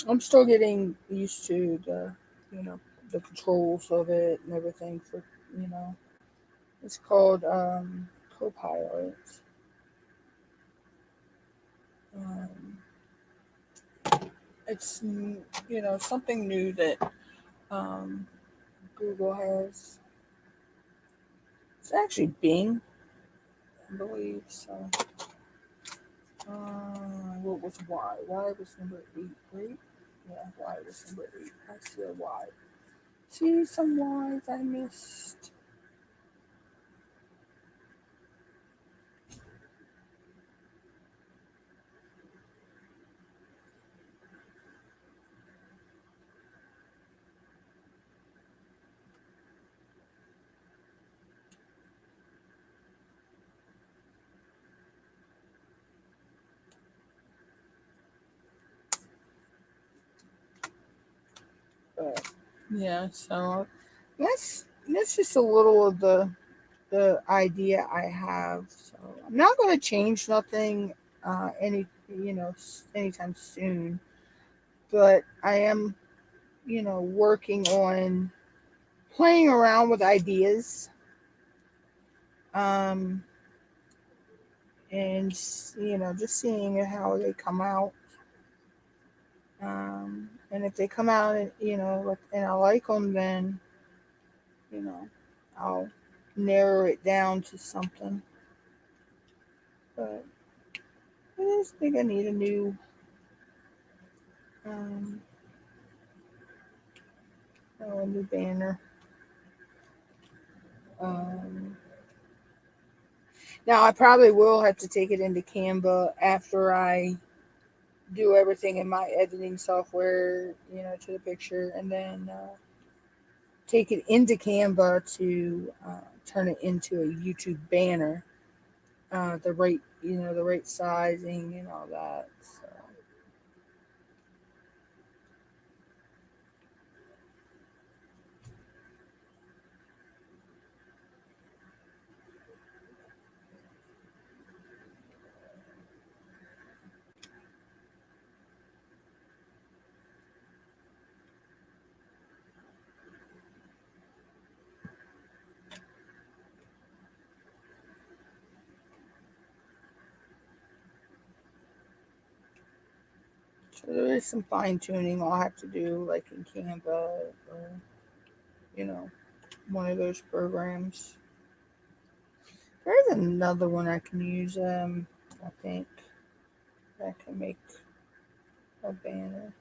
I'm still getting used to you know, the controls of it and everything. You know, it's called Copilot. Um, it's something new that um, Google has. It's actually Bing, I believe. So, what was Y? Y was number 8, right? Yeah, Y was number 8. I see a Y. See some Y's I missed. But yeah, so that's just a little of the idea I have. So I'm not going to change nothing anytime soon, but I am working on playing around with ideas um and just seeing how they come out, and if they come out and and I like them, then I'll narrow it down to something. But I just think I need um a new banner. um Now I probably will have to take it into Canva after I do everything in my editing software, to the picture, and then take it into Canva to turn it into a YouTube banner. The right sizing and all that. So there is some fine tuning I'll have to do, like in Canva or you know one of those programs. There's another one I can use. I think that can make a banner.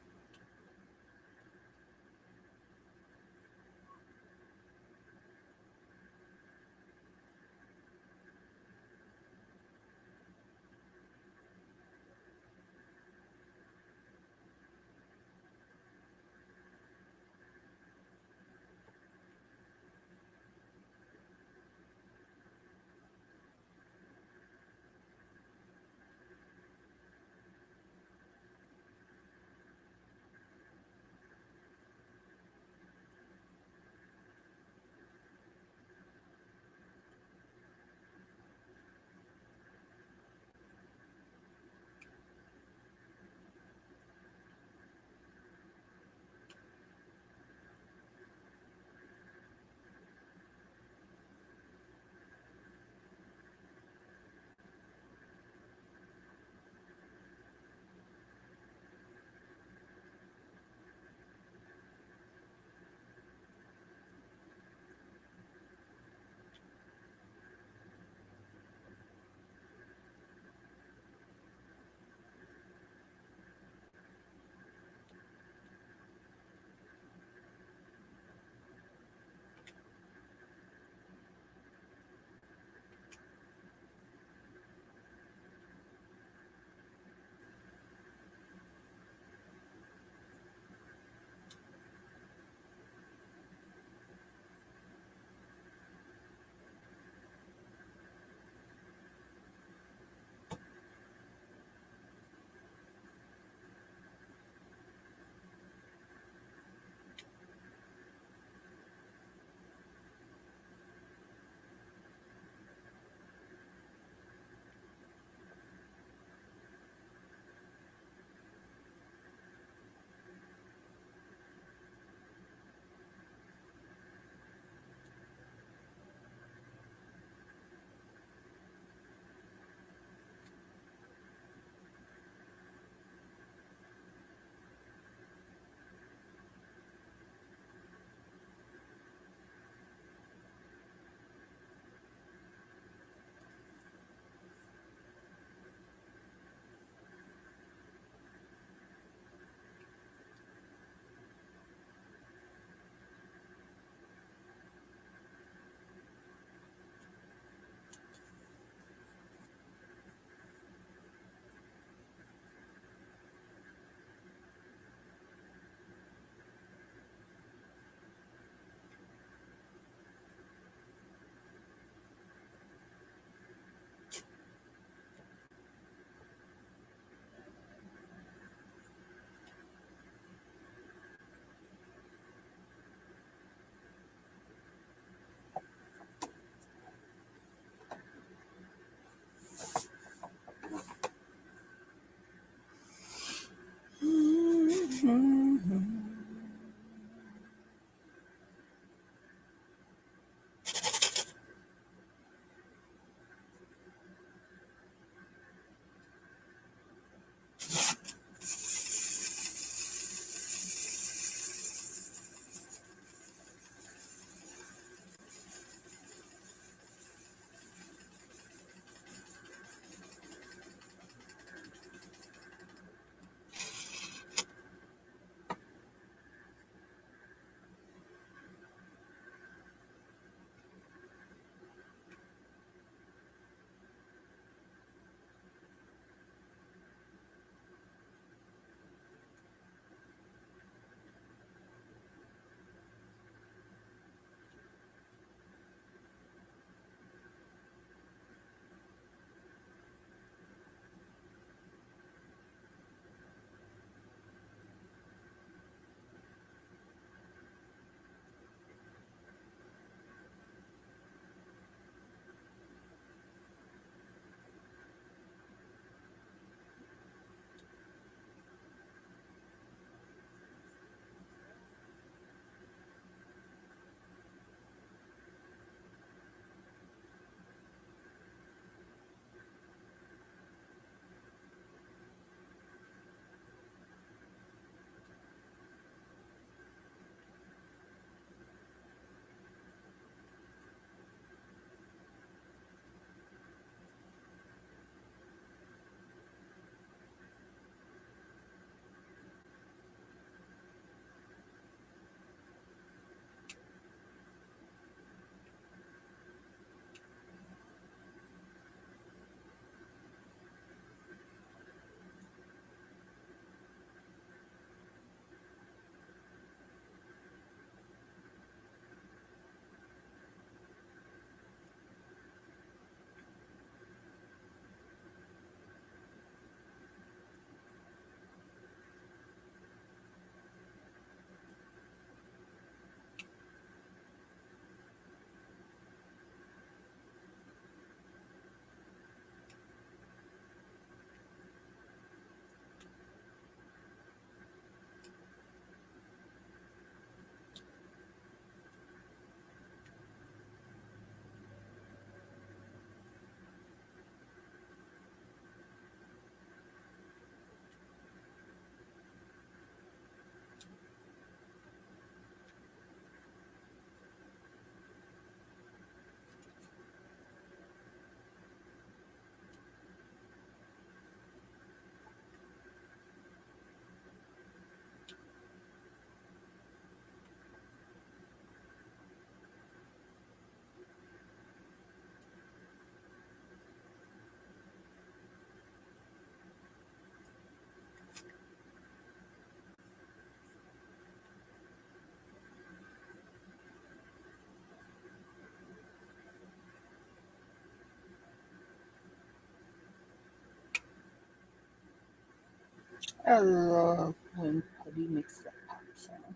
I love when putty makes that pop sound.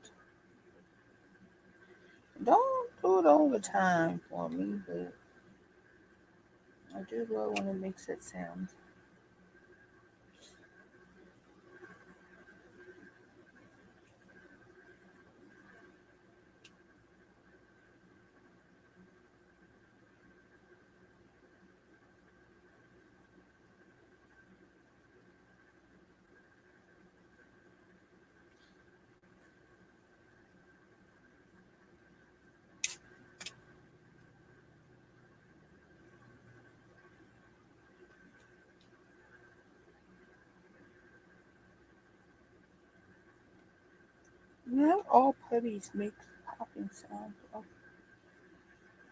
Don't do it all the time for me, but I do love when it makes that sound. Not all putties make popping sound.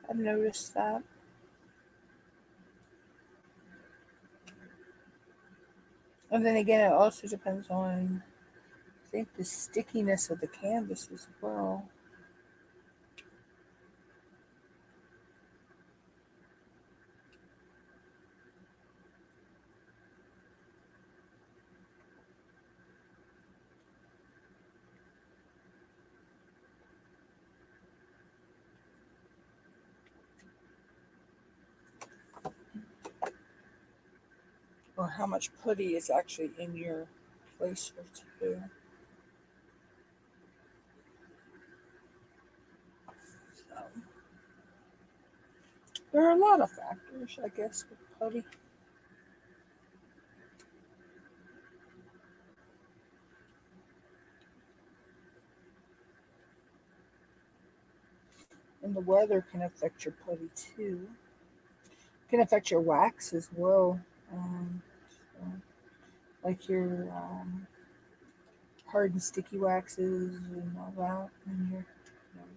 I've noticed that. And then again, it also depends on, I think, the stickiness of the canvas as well. Or how much putty is actually in your placer too. So there are a lot of factors, I guess, with putty. And the weather can affect your putty too. It can affect your wax as well. So like your hard and sticky waxes and all that, and your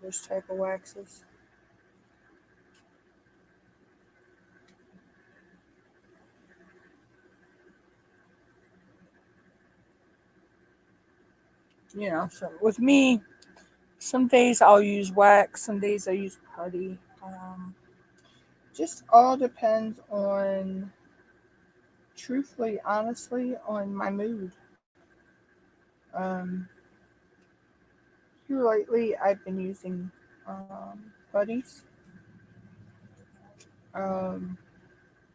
those type of waxes. So with me, some days I'll use wax, some days I use putty. Just all depends on, truthfully, honestly, on my mood. Um, Here lately, I've been using putties, um,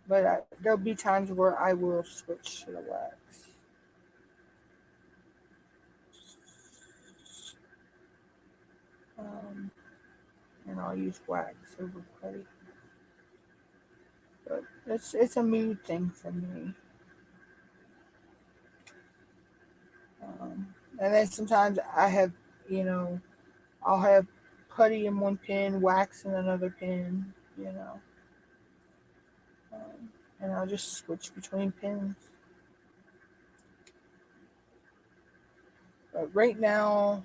but there'll be times where I will switch to the wax, um, and I'll use wax over putty. But it's a mood thing for me. And then sometimes you know, I'll have putty in one pin, wax in another pin, and I'll just switch between pins. But right now,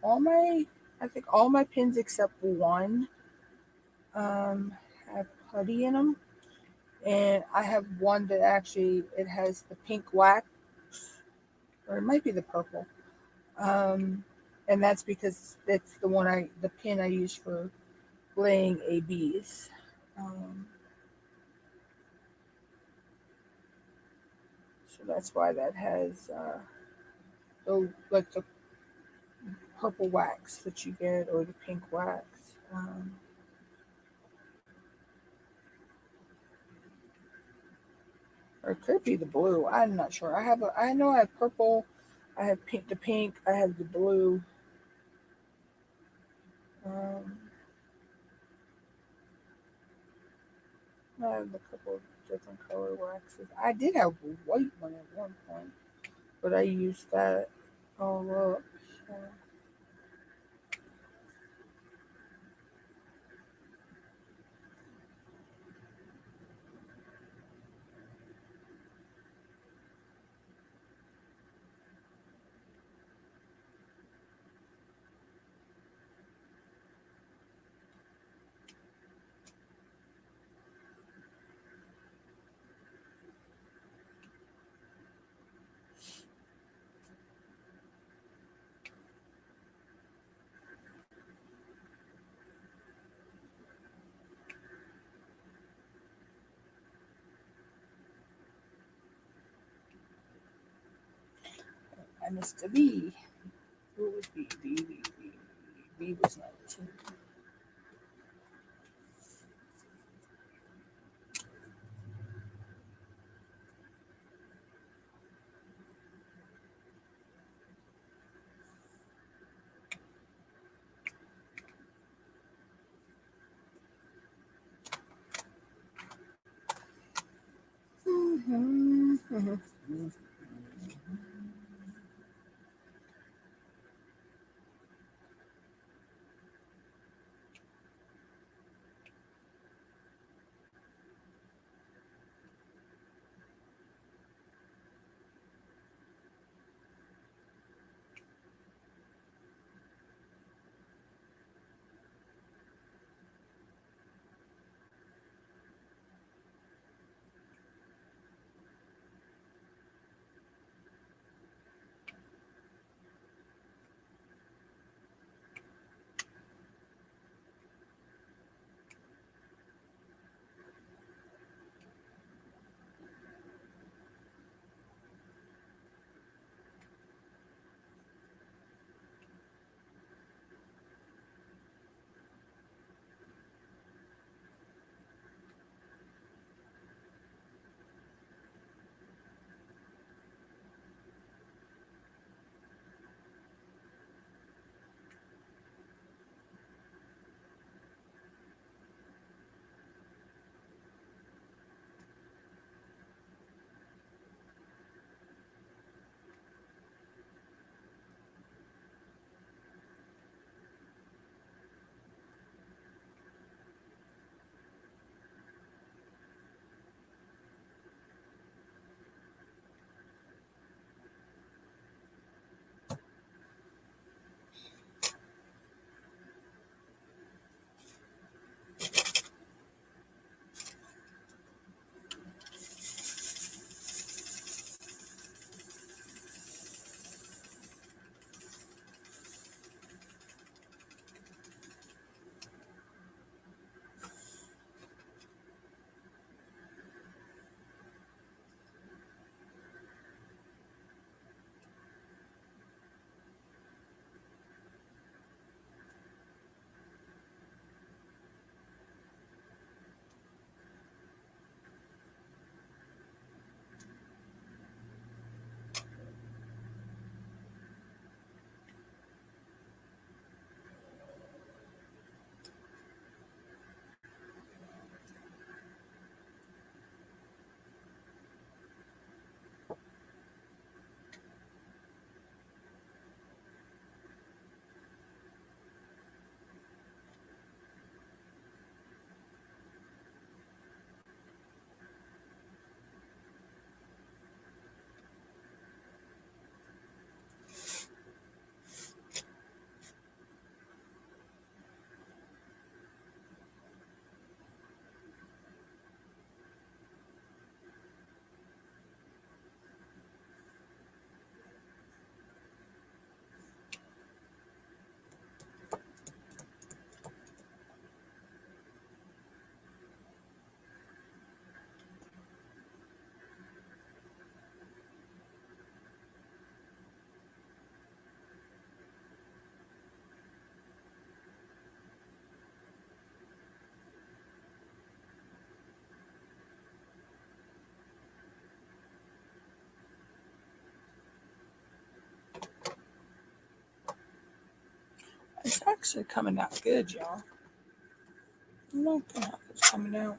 all my, I think all my pins except one have putty in them, and I have one that actually it has the pink wax, or it might be the purple. Um, and that's because it's the pin I use for laying ABs. Um, so that's why that has the purple wax that you get, or the pink wax. Or it could be the blue. I'm not sure. I know I have purple. I have pink. I have the blue. Um, I have a couple of different color waxes. I did have a white one at one point, but I used that all up. So. I missed a B. What was B? B was 19. It's actually coming out good, y'all. I'm not gonna have it's coming out.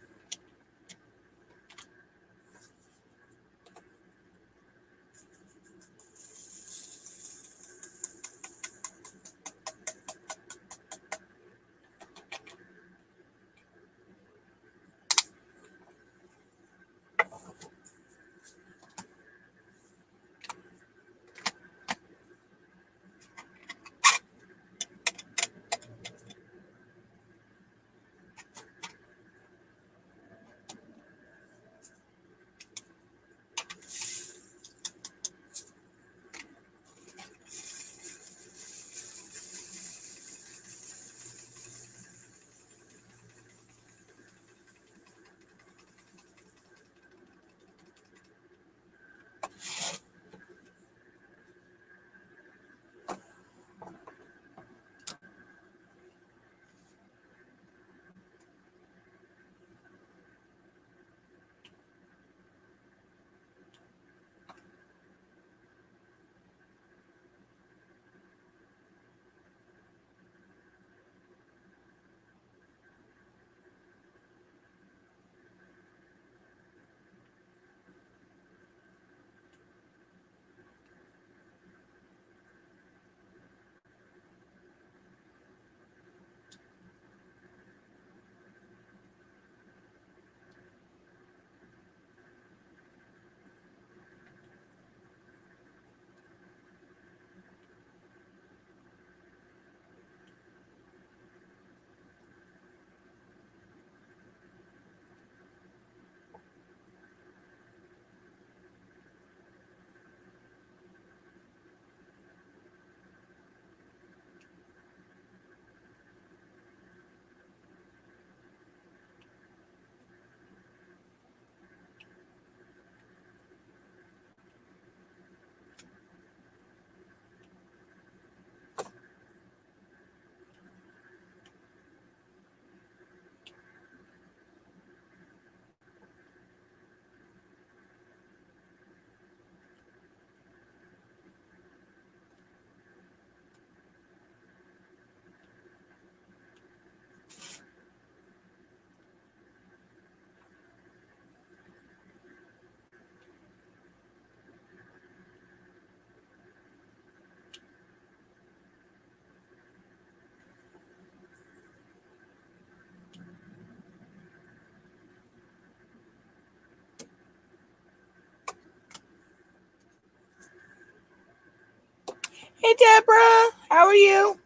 Hey, Deborah. How are you?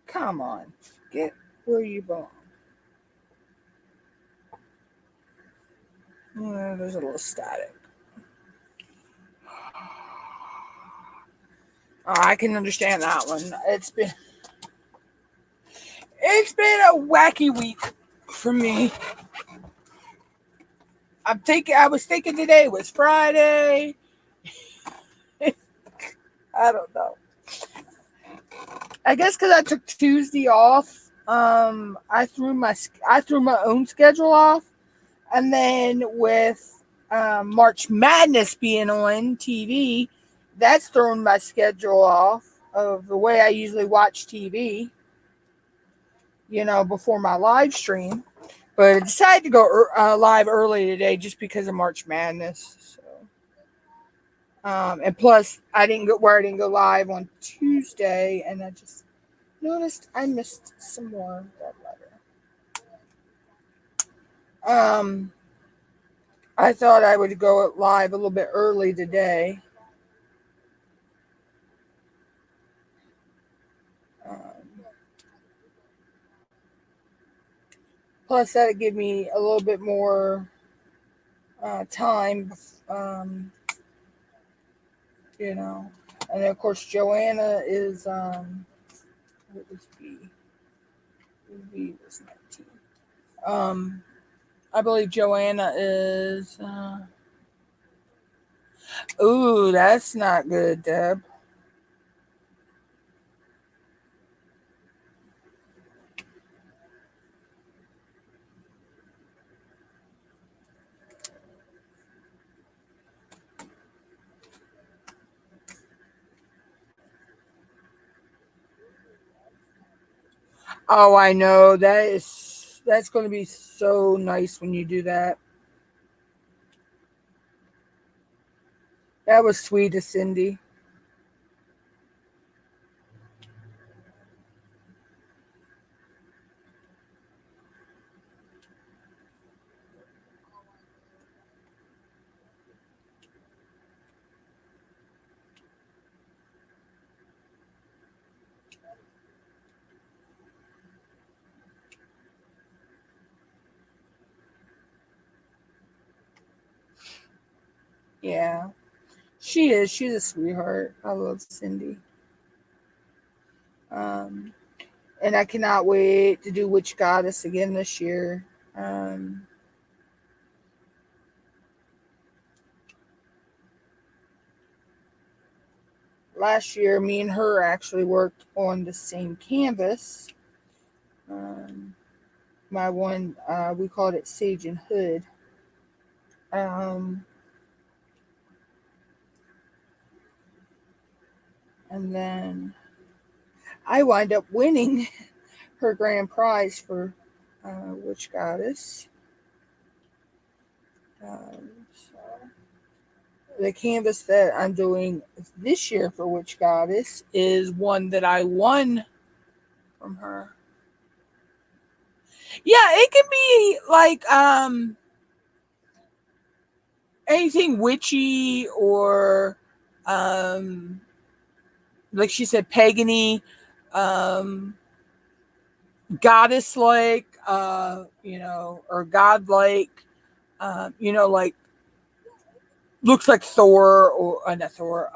Come on. Get where you belong. There's a little static. Oh, I can understand that one. It's been a wacky week for me. I was thinking today was Friday. I don't know. I guess because I took Tuesday off. I threw my own schedule off, and then with March Madness being on TV, that's thrown my schedule off of the way I usually watch TV. Before my live stream. But I decided to go live early today just because of March Madness. And plus, I didn't go live on Tuesday, and I just noticed I missed some more red letter. I thought I would go live a little bit early today. Um, Plus, that'd give me a little bit more time. Um, and of course, Joanna is what was B? B was 19. I believe Joanna is. Ooh, that's not good, Deb. Oh, I know. That's going to be so nice when you do that. That was sweet of Cindy. Yeah, she is. She's a sweetheart. I love Cindy. Um, and I cannot wait to do Witch Goddess again this year. Um, Last year, me and her actually worked on the same canvas. Um, my one, we called it Sage and Hood. Um, and then I wind up winning her grand prize for Witch Goddess. So the canvas that I'm doing this year for Witch Goddess is one that I won from her. Yeah, it can be like anything witchy or um like she said pagany, um goddess like, or god like, like looks like Thor or not Thor,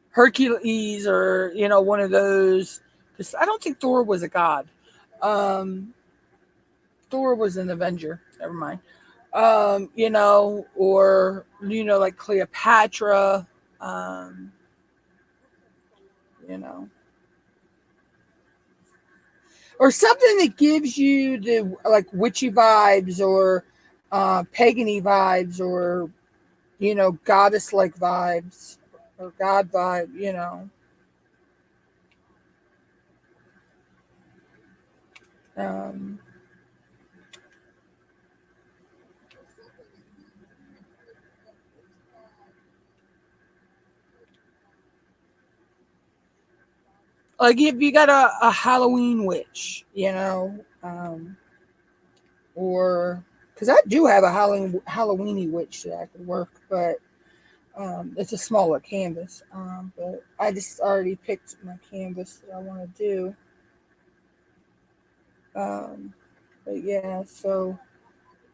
Hercules, or one of those. Because I don't think Thor was a god. Um, Thor was an Avenger. Never mind. Or like Cleopatra. Um, you know, or something that gives you the like witchy vibes or pagany vibes or goddess like vibes or god vibe. Um, Like if you got a Halloween witch, or because I do have a Halloweeny witch that I could work, but it's a smaller canvas. But I just already picked my canvas that I want to do. But yeah, so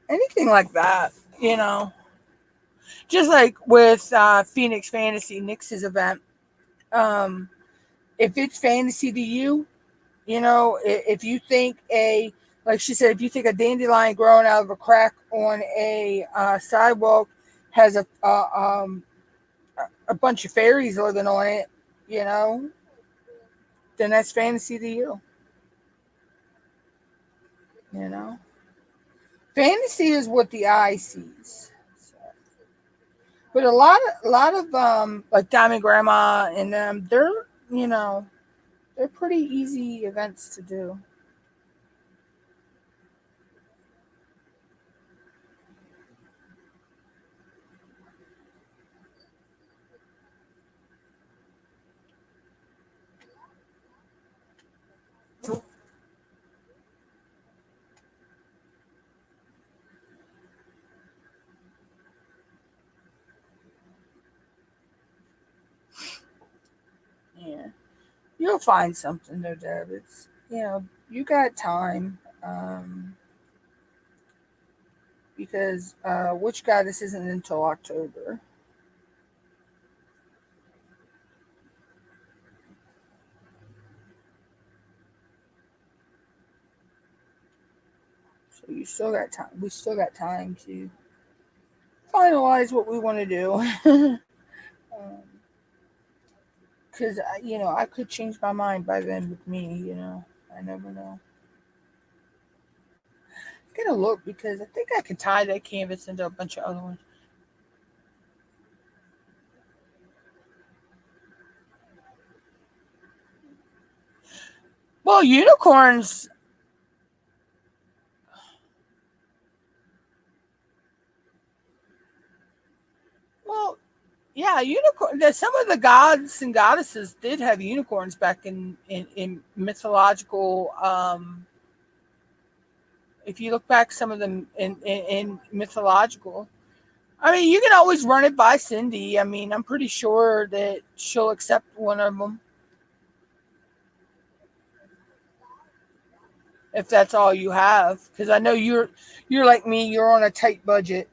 anything like that, just like with Phoenix Fantasy Nix's event. Um, if it's fantasy to you, if you think like she said, if you think a dandelion growing out of a crack on a sidewalk has a bunch of fairies living on it, you know, then that's fantasy to you. You know, fantasy is what the eye sees. So, but a lot of like Diamond Grandma and them, they're pretty easy events to do. Yeah, you'll find something though, Deb. It's you got time. Because Witch Goddess isn't until October. So you still got time. We still got time to finalize what we want to do. Because I could change my mind by then with me. I never know. I'm gonna look because I think I could tie that canvas into a bunch of other ones. Well, unicorns. Well, yeah, unicorn. Some of the gods and goddesses did have unicorns back in mythological. If you look back, some of them in mythological. I mean, you can always run it by Cindy. I mean, I'm pretty sure that she'll accept one of them if that's all you have. Because I know you're like me. You're on a tight budget.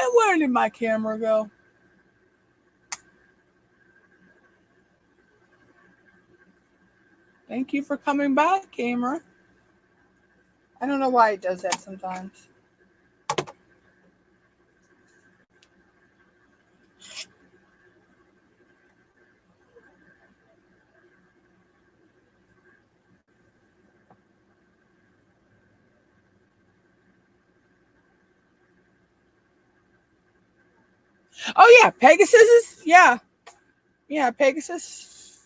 And where did my camera go? Thank you for coming back, camera. I don't know why it does that sometimes. Oh yeah, Pegasus is yeah Pegasus.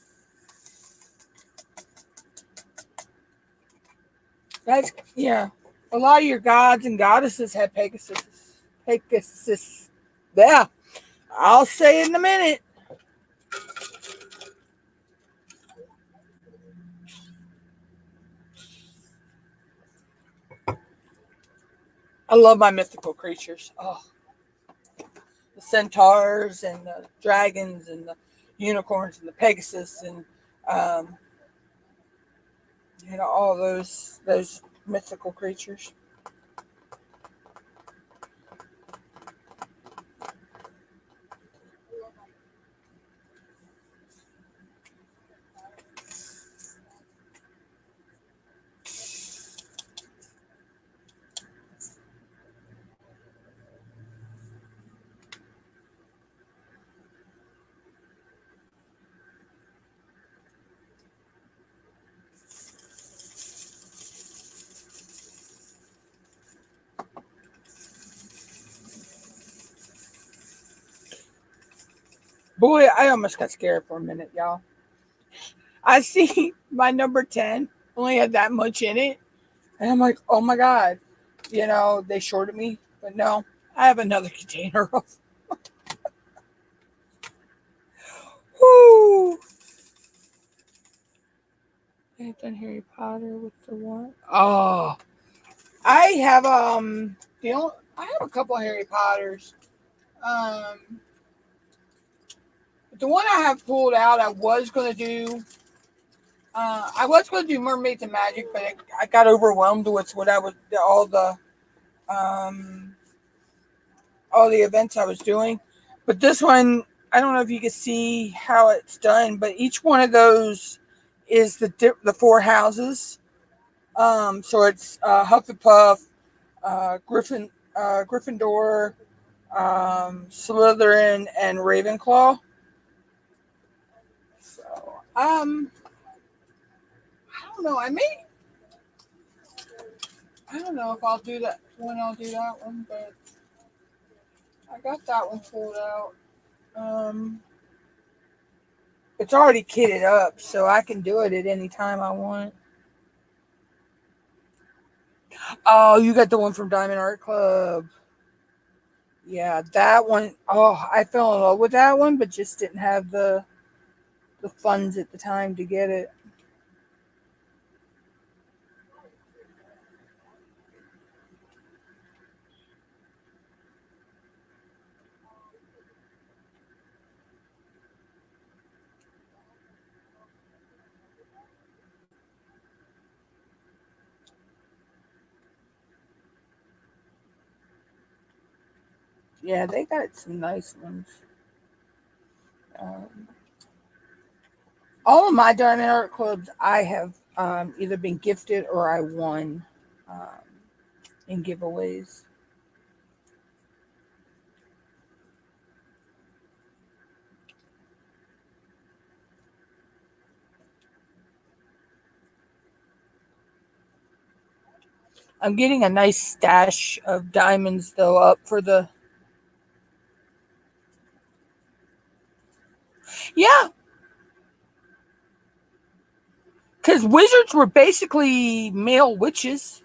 That's yeah. A lot of your gods and goddesses have Pegasus. Pegasus. Yeah, I'll say it in a minute. I love my mythical creatures. Oh, the centaurs and the dragons and the unicorns and the Pegasus and um, all those mythical creatures. Boy, I almost got scared for a minute, y'all. I see my number 10 only had that much in it. And I'm like, oh my God. They shorted me. But no, I have another container of. Woo! I've done Harry Potter with the one. Oh, I have I have a couple of Harry Potters. Um, the one I have pulled out, I was gonna do Mermaids and Magic, but I got overwhelmed with what I was um all the events I was doing. But this one, I don't know if you can see how it's done, but each one of those is the four houses. So it's Hufflepuff, Gryffindor, Slytherin, and Ravenclaw. So I don't know. I don't know if I'll do that when I'll do that one, but I got that one pulled out. Um, it's already kitted up, so I can do it at any time I want. Oh, you got the one from Diamond Art Club. Yeah, that one. Oh, I fell in love with that one, but just didn't have the funds at the time to get it. Yeah, they got some nice ones. Um, all of my Diamond Art Clubs, I have either been gifted or I won um, in giveaways. I'm getting a nice stash of diamonds though up for the. Yeah, because wizards were basically male witches.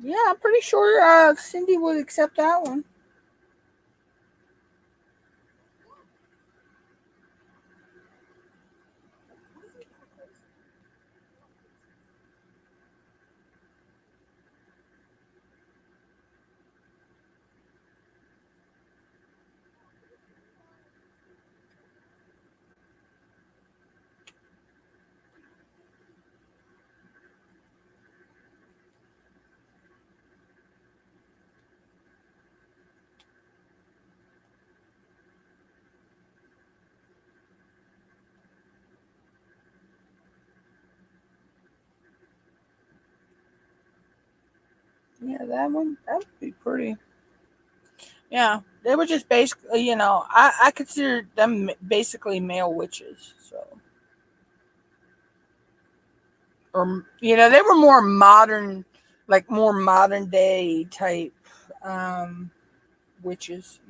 Yeah, I'm pretty sure Cindy would accept that one. Yeah, that would be pretty. Yeah, they were just basically, I consider them basically male witches. So, or they were more modern, like more modern day type um, witches.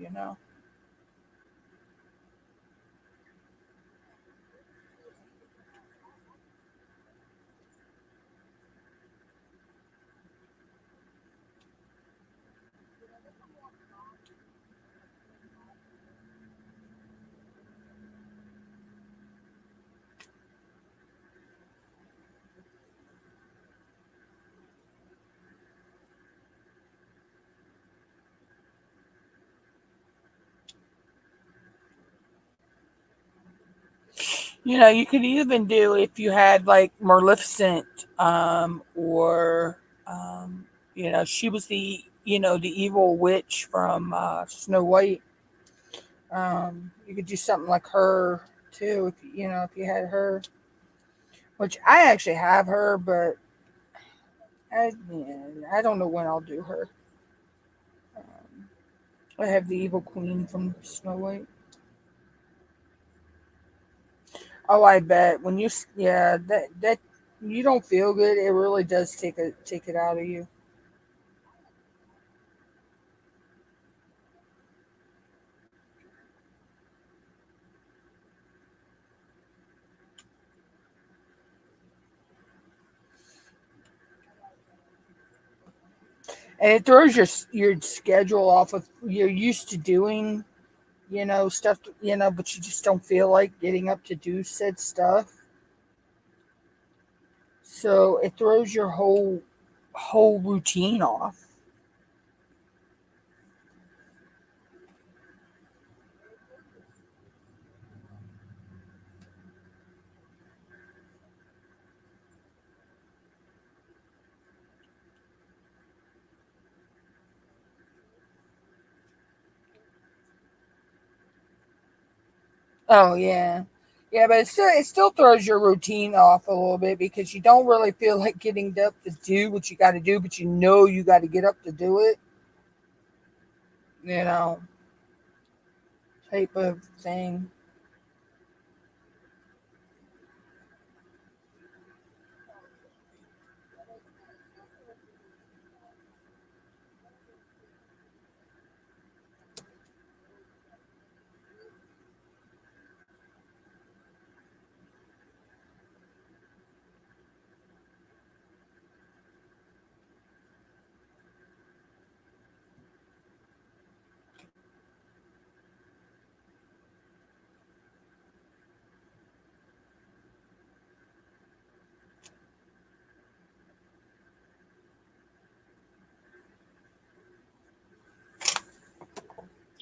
You could even do if you had like Maleficent, or she was the evil witch from Snow White. You could do something like her too, if you had her, which I actually have her, but I don't know when I'll do her. Um, I have the evil queen from Snow White. Oh, I bet when that you don't feel good, it really does take it out of you. And it throws your schedule off of you're used to doing, stuff, but you just don't feel like getting up to do said stuff. So it throws your whole routine off. Oh yeah. Yeah, but it still throws your routine off a little bit because you don't really feel like getting up to do what you got to do, but you got to get up to do it. You know, type of thing.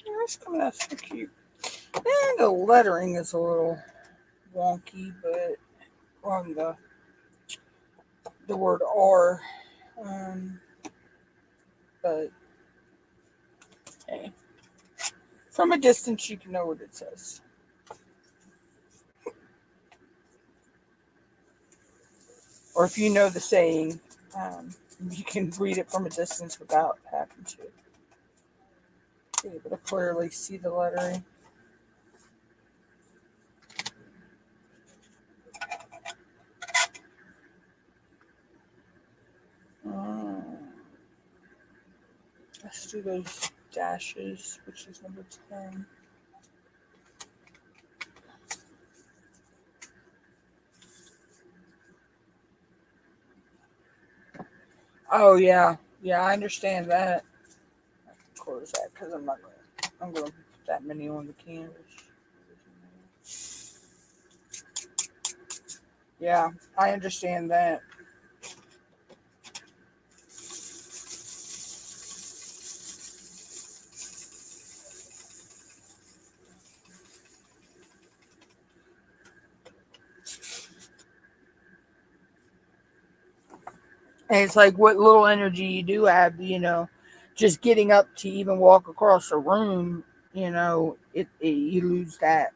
Yeah, it's coming out so cute. And the lettering is a little wonky, but on the word R. Um, but hey, from a distance you can know what it says. Or if you know the saying, you can read it from a distance without having to be able to clearly see the lettering. Um, let's do those dashes, which is number 10. Oh yeah, yeah, I understand that. I can close that because I'm gonna put that many on the canvas. Yeah, I understand that. And it's like what little energy you do have, just getting up to even walk across a room, you lose that.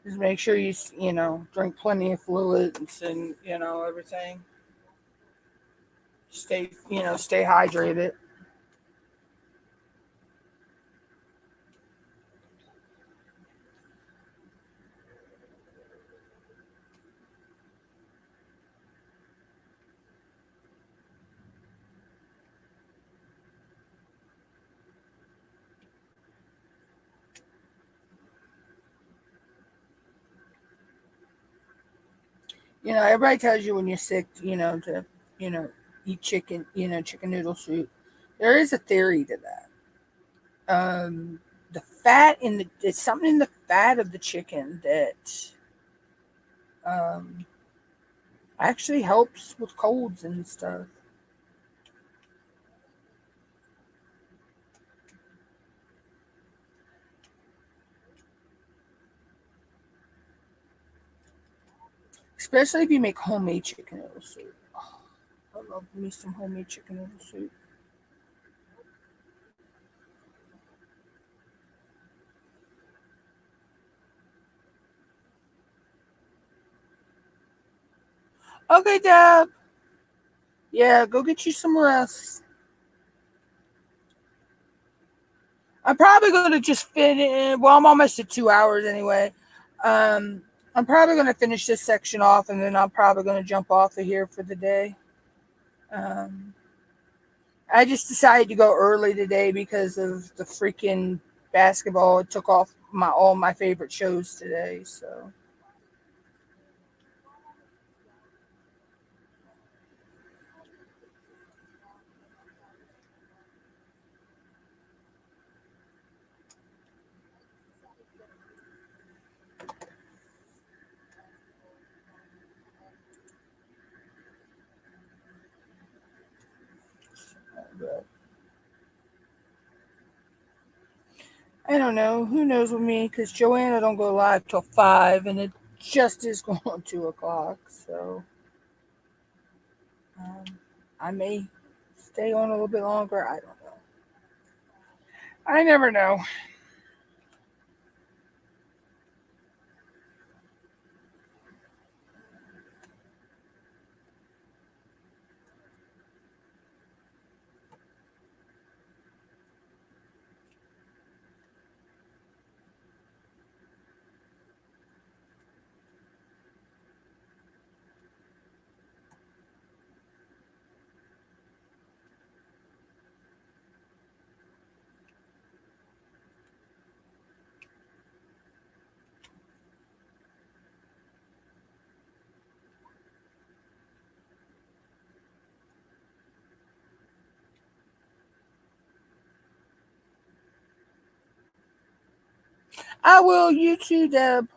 Just make sure you drink plenty of fluids and, everything. Stay hydrated. Everybody tells you when you're sick, to, you know, eat chicken, chicken noodle soup. There is a theory to that. The fat it's something in the fat of the chicken that um, actually helps with colds and stuff. Especially if you make homemade chicken noodle soup. Oh, I love me some homemade chicken noodle soup. Okay, Deb. Yeah, go get you some rest. I'm probably going to just fit in. Well, I'm almost at 2 hours anyway. Um, I'm probably going to finish this section off and then I'm probably going to jump off of here for the day. Um, I just decided to go early today because of the freaking basketball. It took off all my favorite shows today. So but I don't know. Who knows with me? Because Joanna don't go live till 5, and it just is going 2 o'clock. So um, I may stay on a little bit longer. I don't know. I never know. I will. You too, Deb.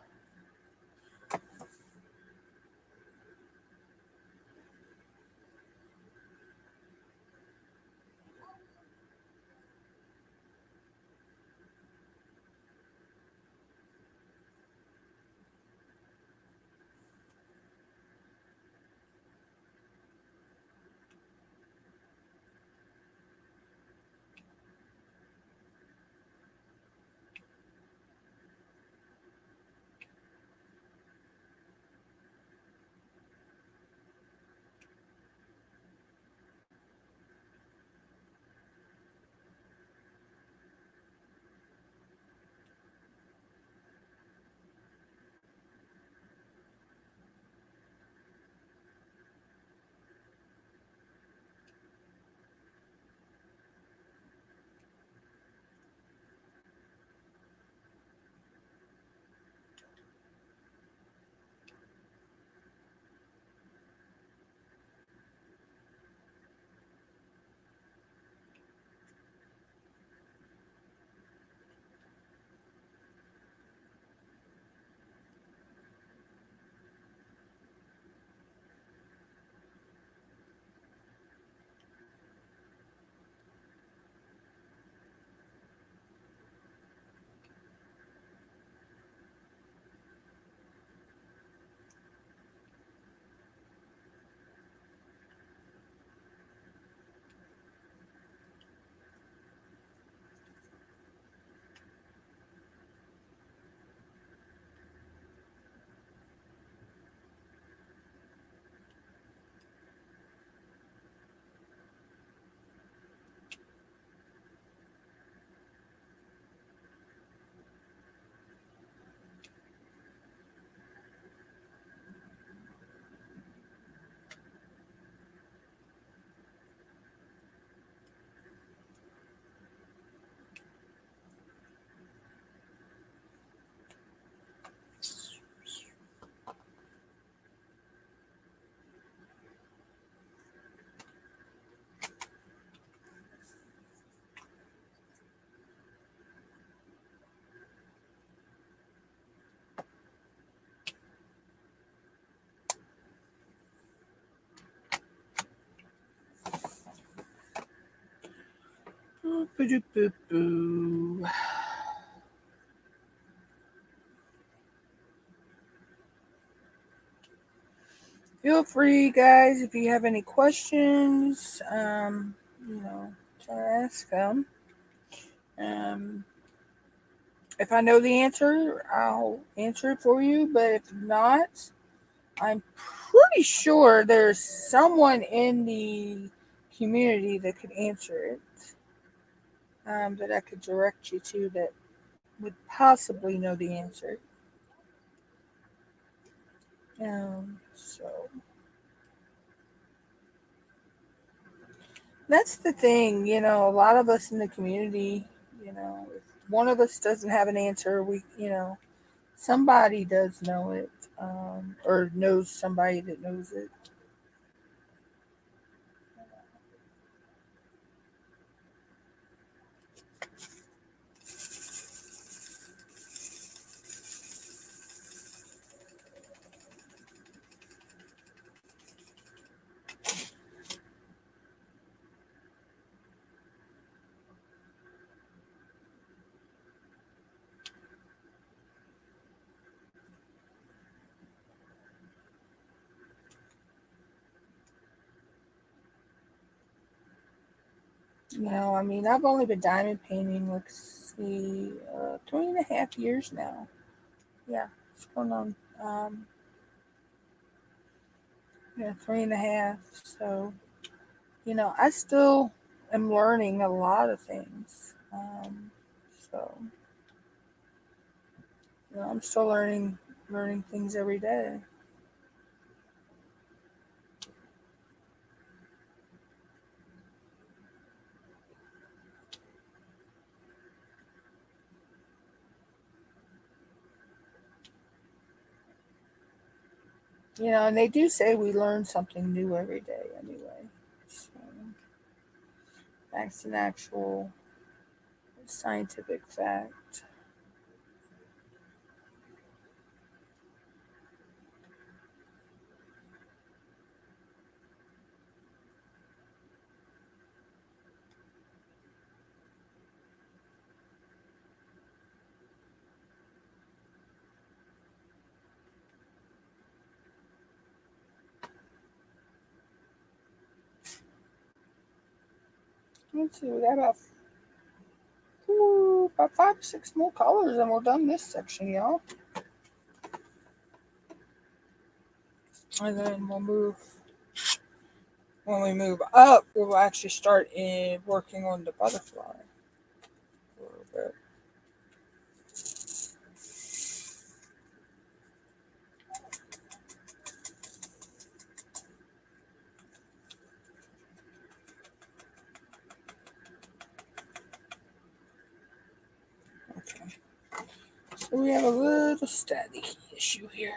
Boop, boop, boop, boop. Feel free, guys, if you have any questions, to ask them. Um, if I know the answer, I'll answer it for you. But if not, I'm pretty sure there's someone in the community that could answer it, that I could direct you to that would possibly know the answer. So that's the thing, a lot of us in the community, you know, one of us doesn't have an answer, somebody does know it, or knows somebody that knows it. I mean, I've only been diamond painting, let's see, 3.5 years now. Yeah, it's going on, yeah, 3.5. So, I still am learning a lot of things. So, I'm still learning things every day. And they do say we learn something new every day anyway. So that's an actual scientific fact. Let's see, we got about 5 or 6 more colors and we're done this section, y'all. And then when we move up, we will actually start in working on the butterfly a little bit. Okay. So we have a little static issue here.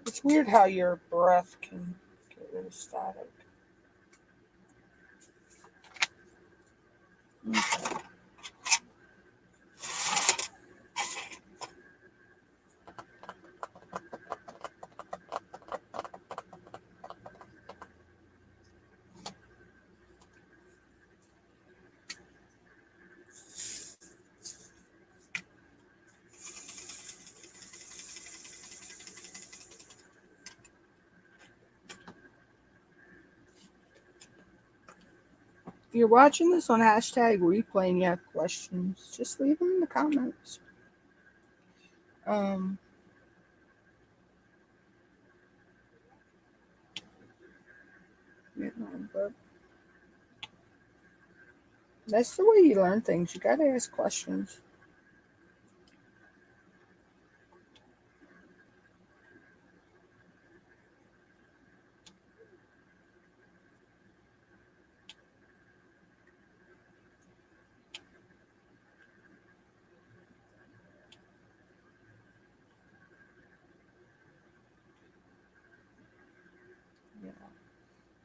It's weird how your breath can get rid of static. Okay. If you're watching this on #replay and you have questions, just leave them in the comments. But that's the way you learn things. You gotta ask questions.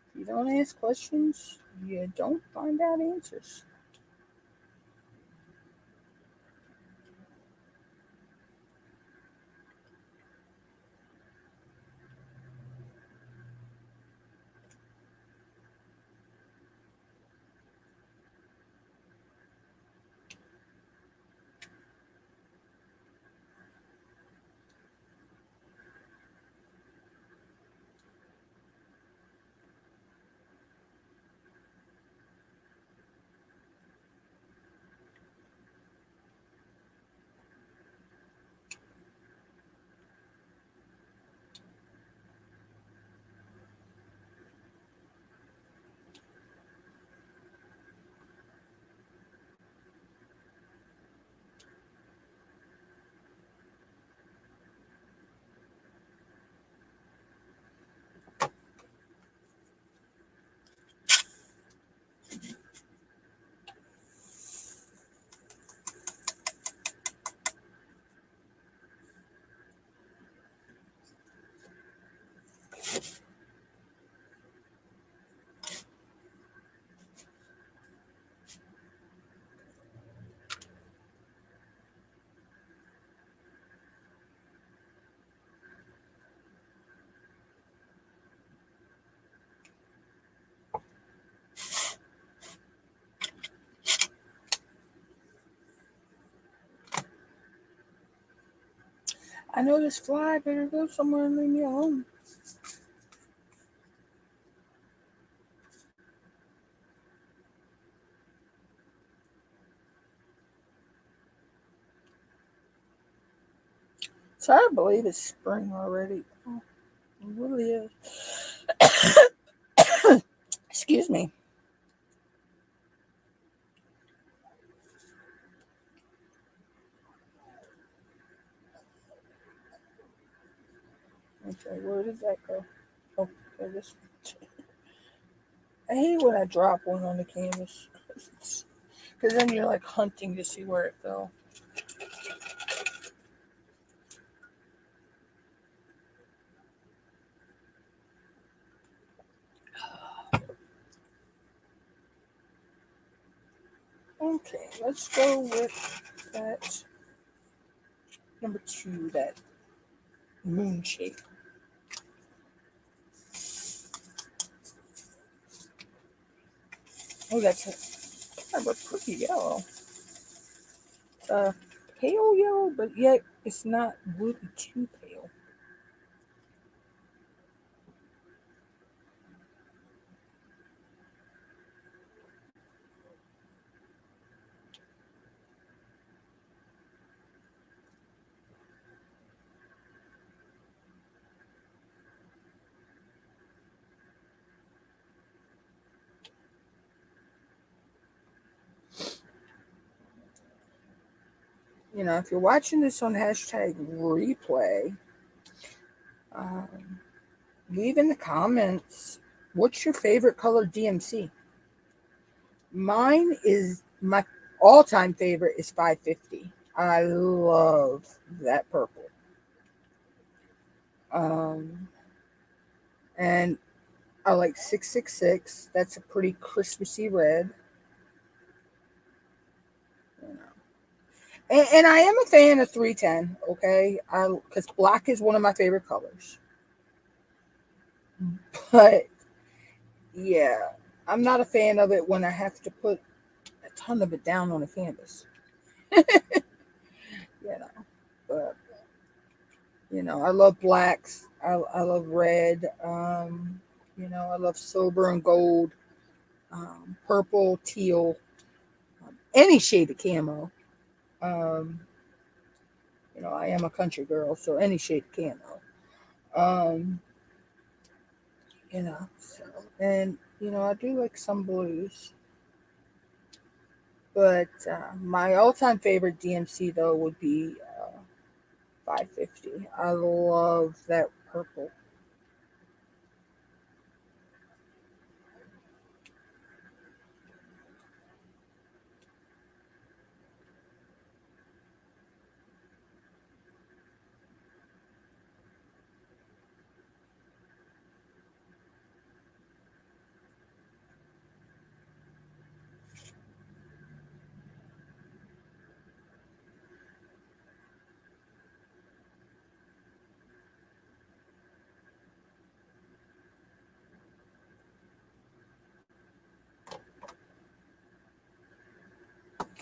If you don't ask questions, you don't find out answers. I know this fly better go somewhere and leave me alone. So I believe it's spring already. Oh, it really is. Excuse me. Okay, where did that go? Oh, there this one. I hate when I drop one on the canvas. Because then you're like hunting to see where it fell. Okay, let's go with that number 2, that moon shape. Oh, that's kind of a pretty yellow. It's a pale yellow, but yet it's not really too pale. You know, if you're watching this on #replay, um, leave in the comments what's your favorite color DMC. Mine is my all-time favorite is 550. I love that purple. Um, and I like 666. That's a pretty Christmassy red. You know. And I am a fan of 310. Okay, because black is one of my favorite colors. But yeah, I'm not a fan of it when I have to put a ton of it down on a canvas. You know, but I love blacks. I love red. I love silver and gold, purple, teal, any shade of camo. Um, I am a country girl, so any shade of camo. Um, so, and I do like some blues, but my all-time favorite DMC though would be 550. I love that purple.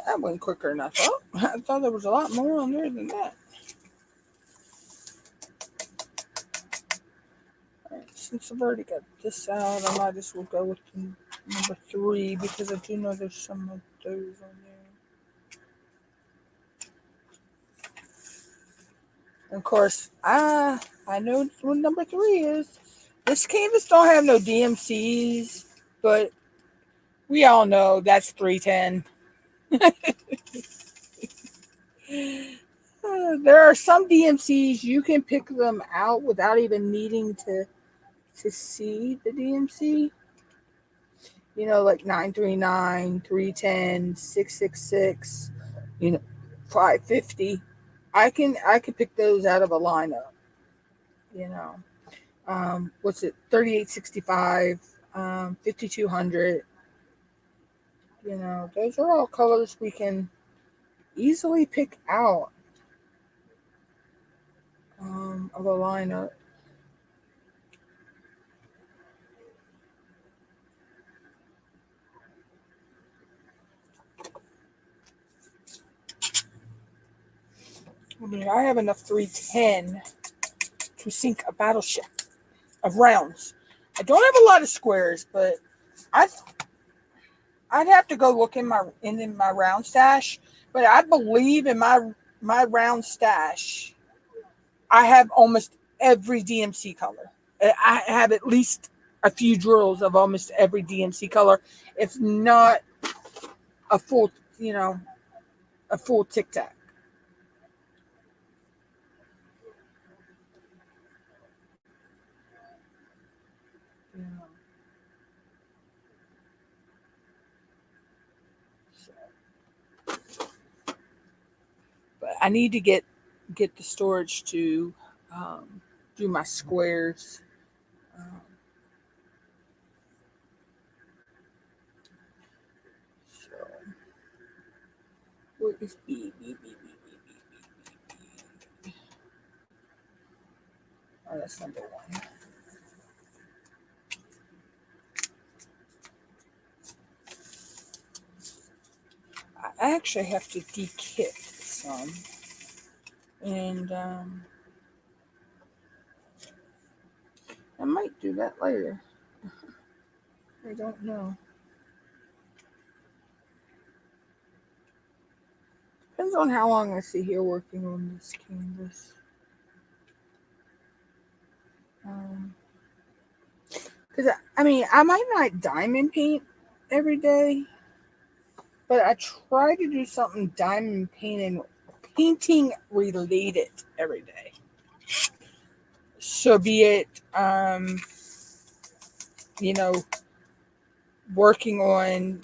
That went quicker than I thought. I thought there was a lot more on there than that. All right, since I've already got this out, I might as well go with number 3 because I do know there's some of those on there. And of course, I know what number 3 is. This canvas don't have no DMCs, but we all know that's 310. There are some DMCs you can pick them out without even needing to see the DMC. Like 939, 310, 666, 550. I can pick those out of a lineup. You know, what's it? 3865, 5200. Those are all colors we can easily pick out of a lineup. I have enough 310 to sink a battleship of rounds. I don't have a lot of squares, but I'd have to go look in my round stash. But I believe in my round stash, I have almost every DMC color. I have at least a few drills of almost every DMC color, if not a full, a full tic tac. But I need to get the storage to do my squares. Um, so what is B, B, B, B, B, B, B, B, B? Oh, that's number one. I actually have to dekit some, and I might do that later. I don't know. Depends on how long I sit here working on this canvas. Because I might not diamond paint every day, but I try to do something diamond painting related every day. So be it, working on,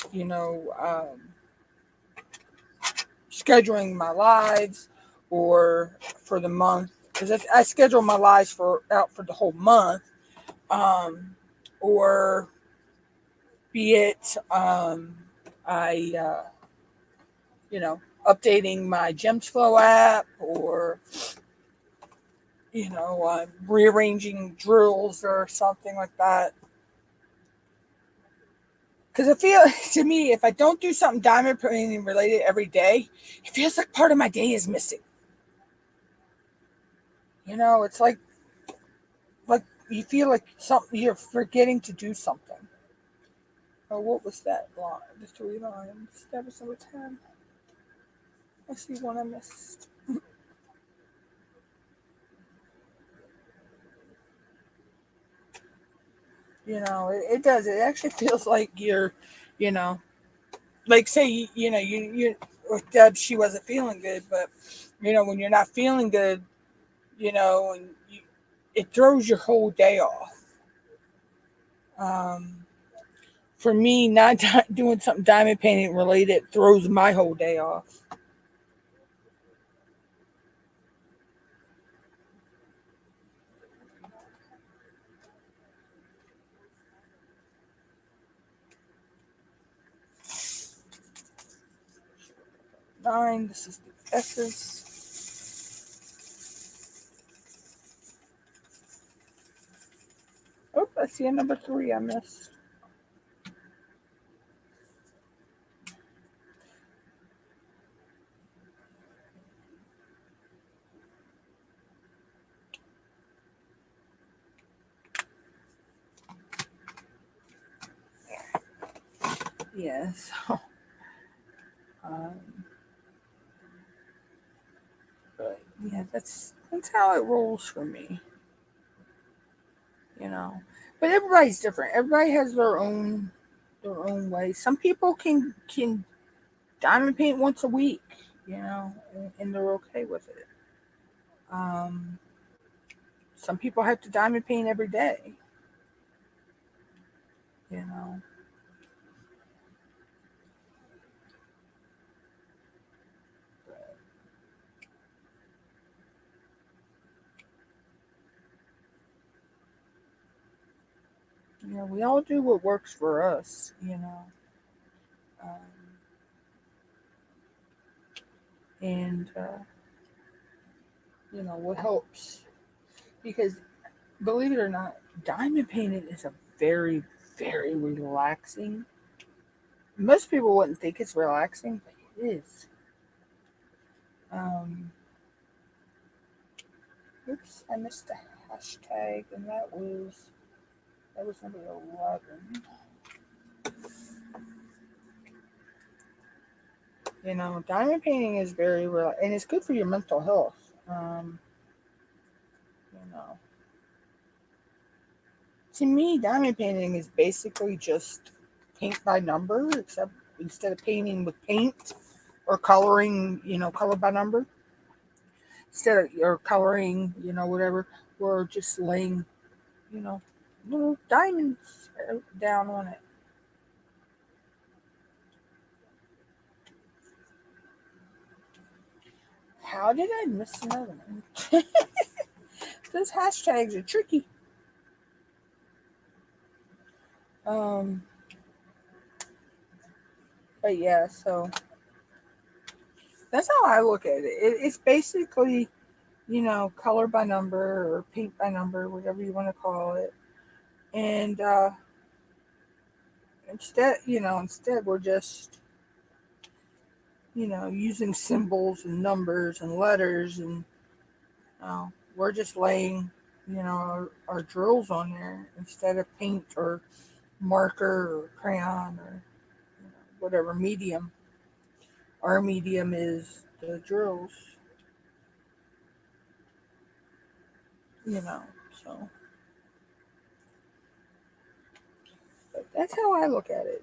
scheduling my lives or for the month, because I schedule my lives out for the whole month, or be it I updating my Gems Flow app, or rearranging drills or something like that. Because I feel, to me, if I don't do something diamond painting related every day, it feels like part of my day is missing. It's like you feel like you're forgetting to do something. Oh, what was that line? The 3 lines. That was number 10. I see one I missed. It does. It actually feels like you're, like say, you with Deb, she wasn't feeling good, but, when you're not feeling good, and it throws your whole day off. For me, not doing something diamond painting related throws my whole day off. Nine. This is the S's. Oh, I see a number 3 I missed. Yes. But yeah, that's how it rolls for me. But everybody's different. Everybody has their own way. Some people can diamond paint once a week, and they're okay with it. Some people have to diamond paint every day, you know. We all do what works for us. Um, and what helps, because believe it or not, diamond painting is a very, very relaxing. Most people wouldn't think it's relaxing, but it is. Um, Oops, I missed a hashtag, and that was number 11. Diamond painting is very real, and it's good for your mental health. You know, to me, diamond painting is basically just paint by number, except instead of painting with paint or coloring, color by number, instead of or coloring, whatever, we're just laying, you know, little diamonds down on it. How did I miss another one? Those hashtags are tricky. Um, but yeah, so that's how I look at it's basically, color by number or paint by number, whatever you want to call it. And instead we're just, using symbols and numbers and letters, and we're just laying, our drills on there instead of paint or marker or crayon or whatever medium. Our medium is the drills, you know. So, but that's how I look at it.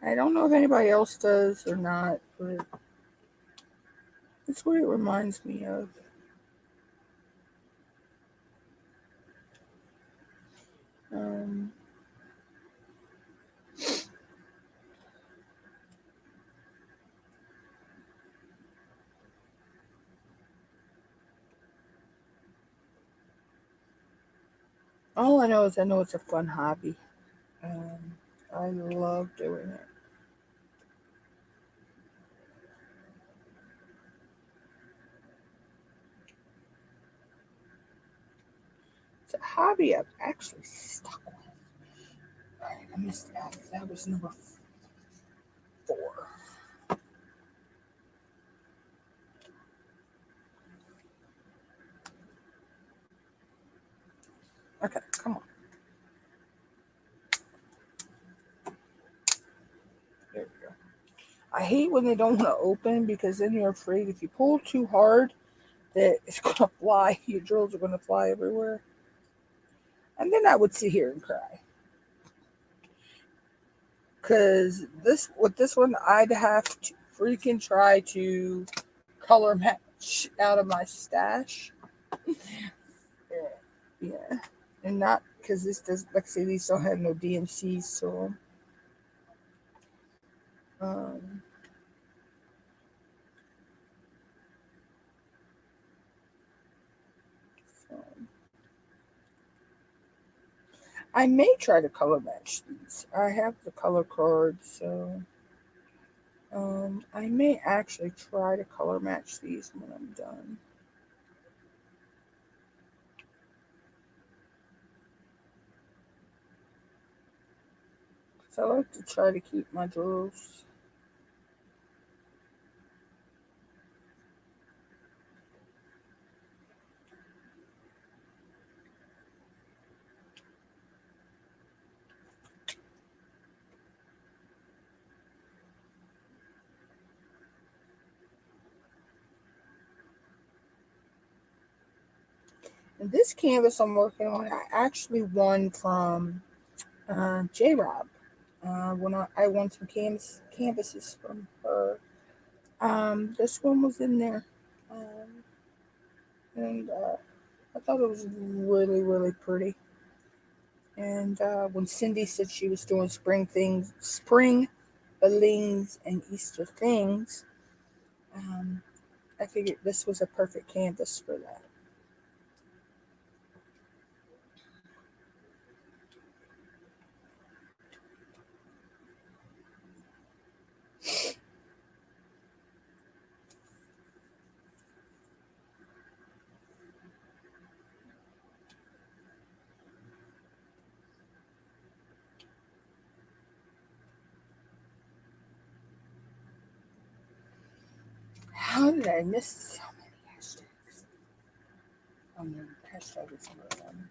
I don't know if anybody else does or not, but that's what it reminds me of. Um, all I know is I know it's a fun hobby. Um, I love doing it. It's a hobby I've actually stuck with. All right, I missed that. That was number 4. Okay, come on. There we go. I hate when they don't want to open because then you're afraid if you pull too hard that it's going to fly. Your drills are going to fly everywhere. And then I would sit here and cry. Because with this one, I'd have to freaking try to color match out of my stash. Yeah. And not because this does, like I say, these don't have no DMCs, so um, so I may try to color match these. I have the color cards, so I may actually try to color match these when I'm done. So I like to try to keep my drills. And this canvas I'm working on, I actually won from J Rob. When I won some canvases from her. This one was in there. And I thought it was really, really pretty. And when Cindy said she was doing spring bellings, and Easter things, um, I figured this was a perfect canvas for that. How did I miss so many hashtags? Oh no, hashtag is number one.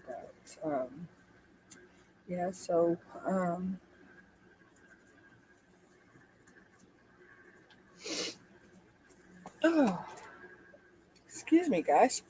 But yeah, so oh, excuse me, guys.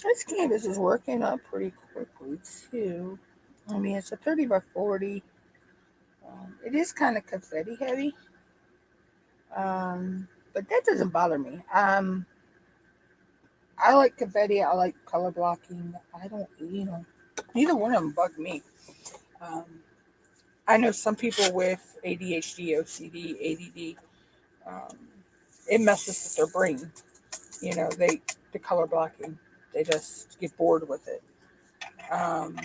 This canvas is working up pretty quickly too. I mean, it's a 30 by 40. It is kind of confetti heavy, but that doesn't bother me. I like confetti. I like color blocking. I don't, neither one of them bug me. Um, I know some people with ADHD, OCD, ADD, um, it messes with their brain. The color blocking, they just get bored with it. Um,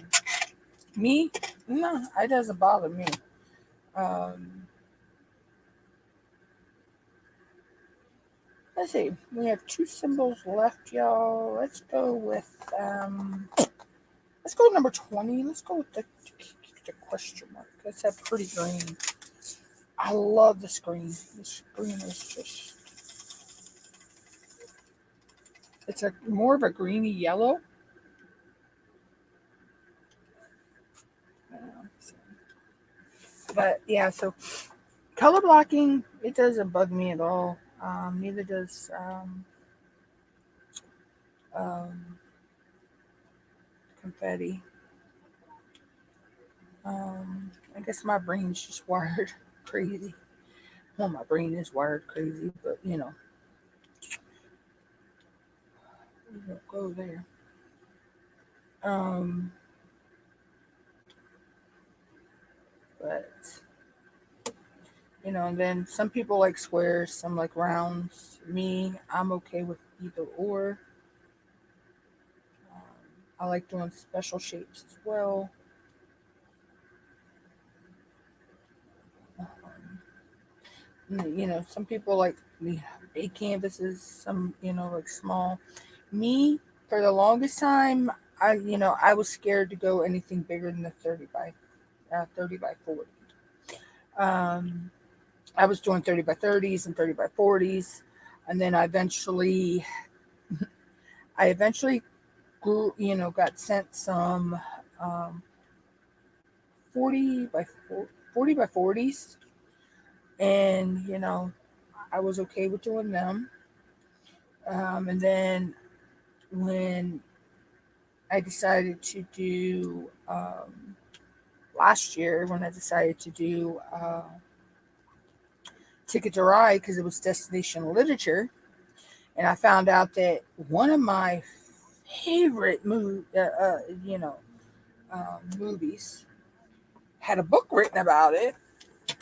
Me, no, it doesn't bother me. Um, let's see, we have two symbols left, y'all. Let's go with number 20. Let's go with the question mark. That's that pretty green. I love the screen. The screen is just, it's a more of a greeny yellow. But yeah, so color blocking, it doesn't bug me at all. Neither does um, confetti. I guess my brain's just wired crazy. Well, my brain is wired crazy, but we don't go there. Um, but and then some people like squares, some like rounds. Me, I'm okay with either or. Um, I like doing special shapes as well. Some people like big canvases, some like small. Me, for the longest time, I was scared to go anything bigger than the 30 by 40. Um, I was doing 30 by 30s and 30 by 40s, and then I eventually grew, got sent some um, 40 by 40 by 40s, and I was okay with doing them. And then when I decided to do last year, when I decided to do Ticket to Ride because it was destination literature, and I found out that one of my favorite movies had a book written about it.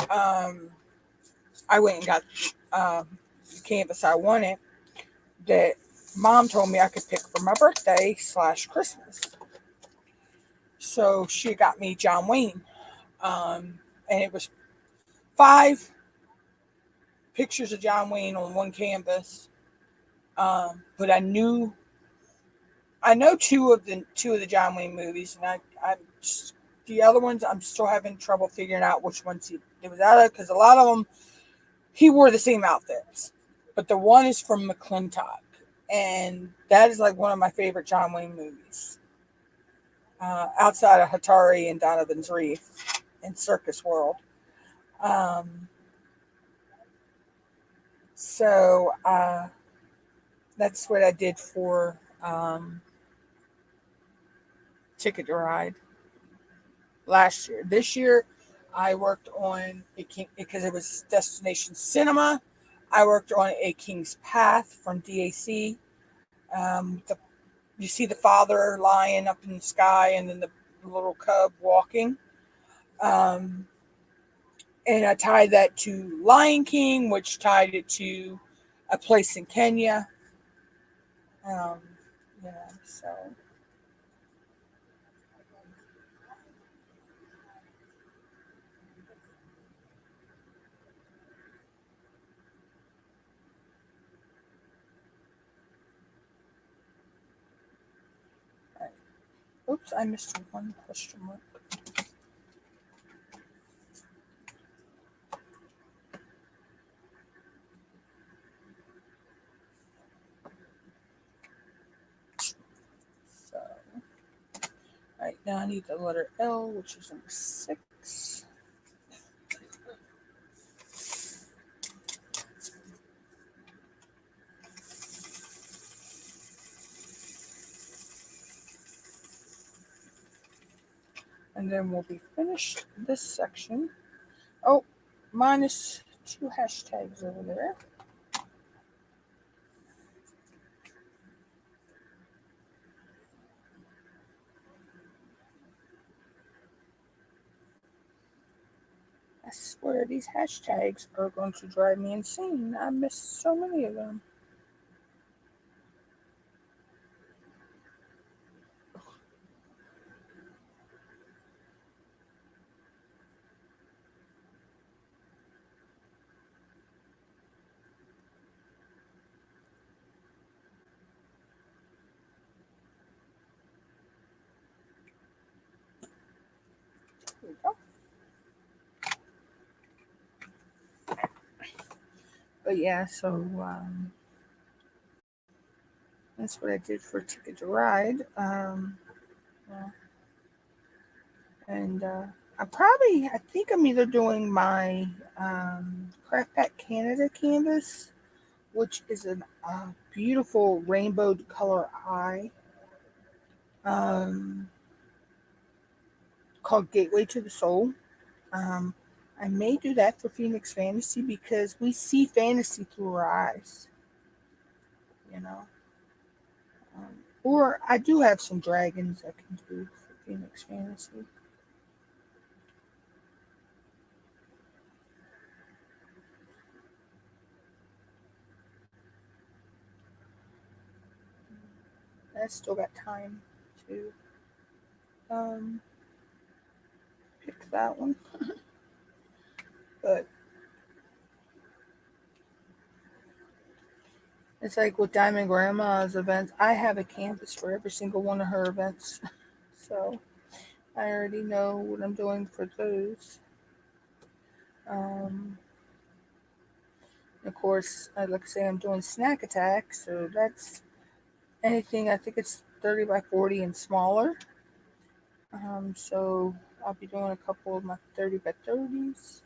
Um, I went and got the canvas I wanted that mom told me I could pick for my birthday / Christmas. So she got me John Wayne, and it was 5 pictures of John Wayne on one canvas. But I know two of the John Wayne movies, and the other ones I'm still having trouble figuring out which ones it was out of because a lot of them he wore the same outfits. but the one is from McClintock, and that is like one of my favorite John Wayne movies. Outside of Hatari and Donovan's Reef and Circus World. Um, so that's what I did for Ticket to Ride last year. This year, I worked on because it was Destination Cinema. I worked on A King's Path from DAC. You see the father lying up in the sky, and then the little cub walking. Um, and I tied that to Lion King, which tied it to A Place in Kenya. Um, yeah, so. Right. Oops, I missed one question mark. So, right now I need the letter L, which is number 6. And then we'll be finished this section. Oh, minus 2 hashtags over there. I swear these hashtags are going to drive me insane. I missed so many of them. Here we go. But yeah, so that's what I did for Ticket to Ride. Yeah. And I think I'm either doing my Craft Pack Canada canvas, which is a beautiful rainbowed color eye, um, called Gateway to the Soul. Um, I may do that for Phoenix Fantasy because we see fantasy through our eyes, you know. Or I do have some dragons I can do for Phoenix Fantasy. I still got time to um, pick that one. But it's like with Diamond Grandma's events, I have a canvas for every single one of her events. So I already know what I'm doing for those. Of course, like I say, I'm doing Snack Attack, so that's anything, I think it's 30 by 40 and smaller. So I'll be doing a couple of my 30 by 30s.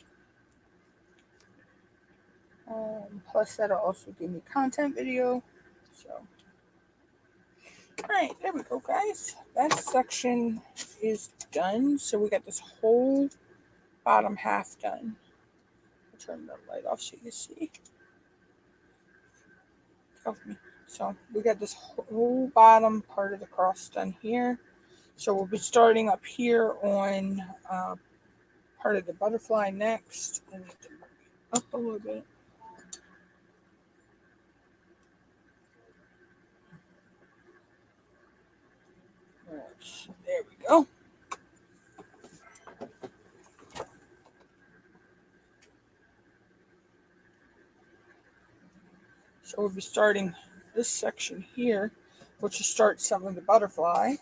Plus, that'll also give me content video. So, all right, there we go, guys. That section is done. So we got this whole bottom half done. I'll turn the light off so you can see. So we got this whole bottom part of the cross done here. So we'll be starting up here on part of the butterfly next. And up a little bit. Right, so there we go. So we'll be starting this section here, which is start selling the butterfly.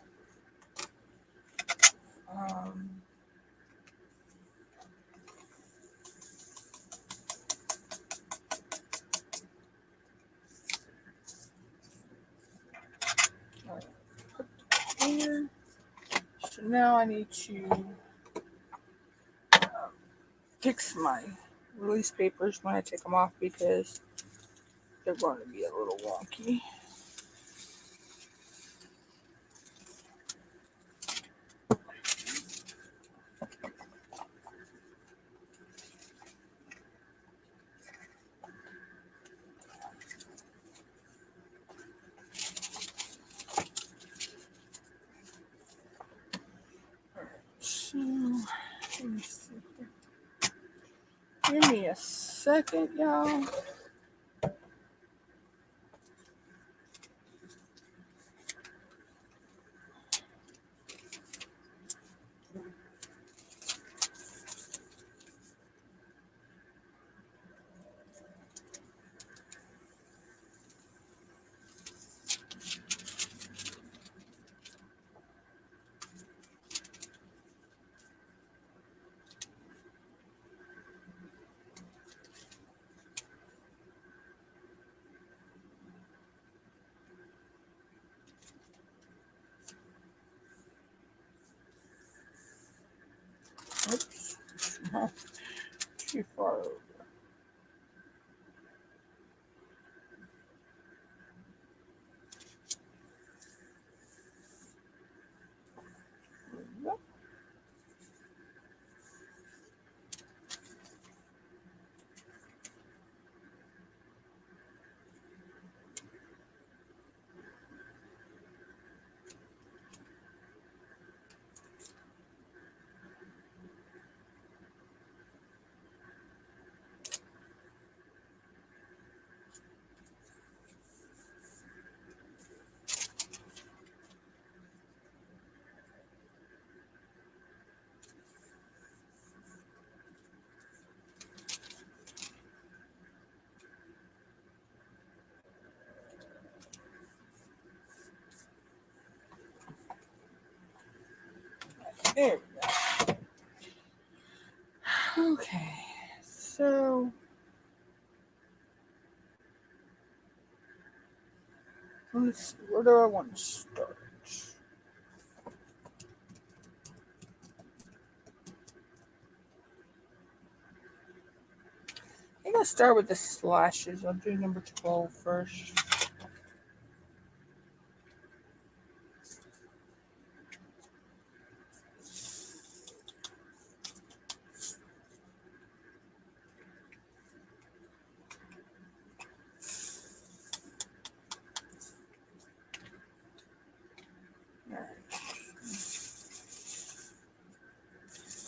now I need to fix my release papers when I take them off because they're going to be a little wonky. So, let me see. Give me a second, y'all. Oops. Too far over. Yep. There we go. Okay, so let's see, where do I want to start? I'm going to start with the slashes. I'll do number 12 first.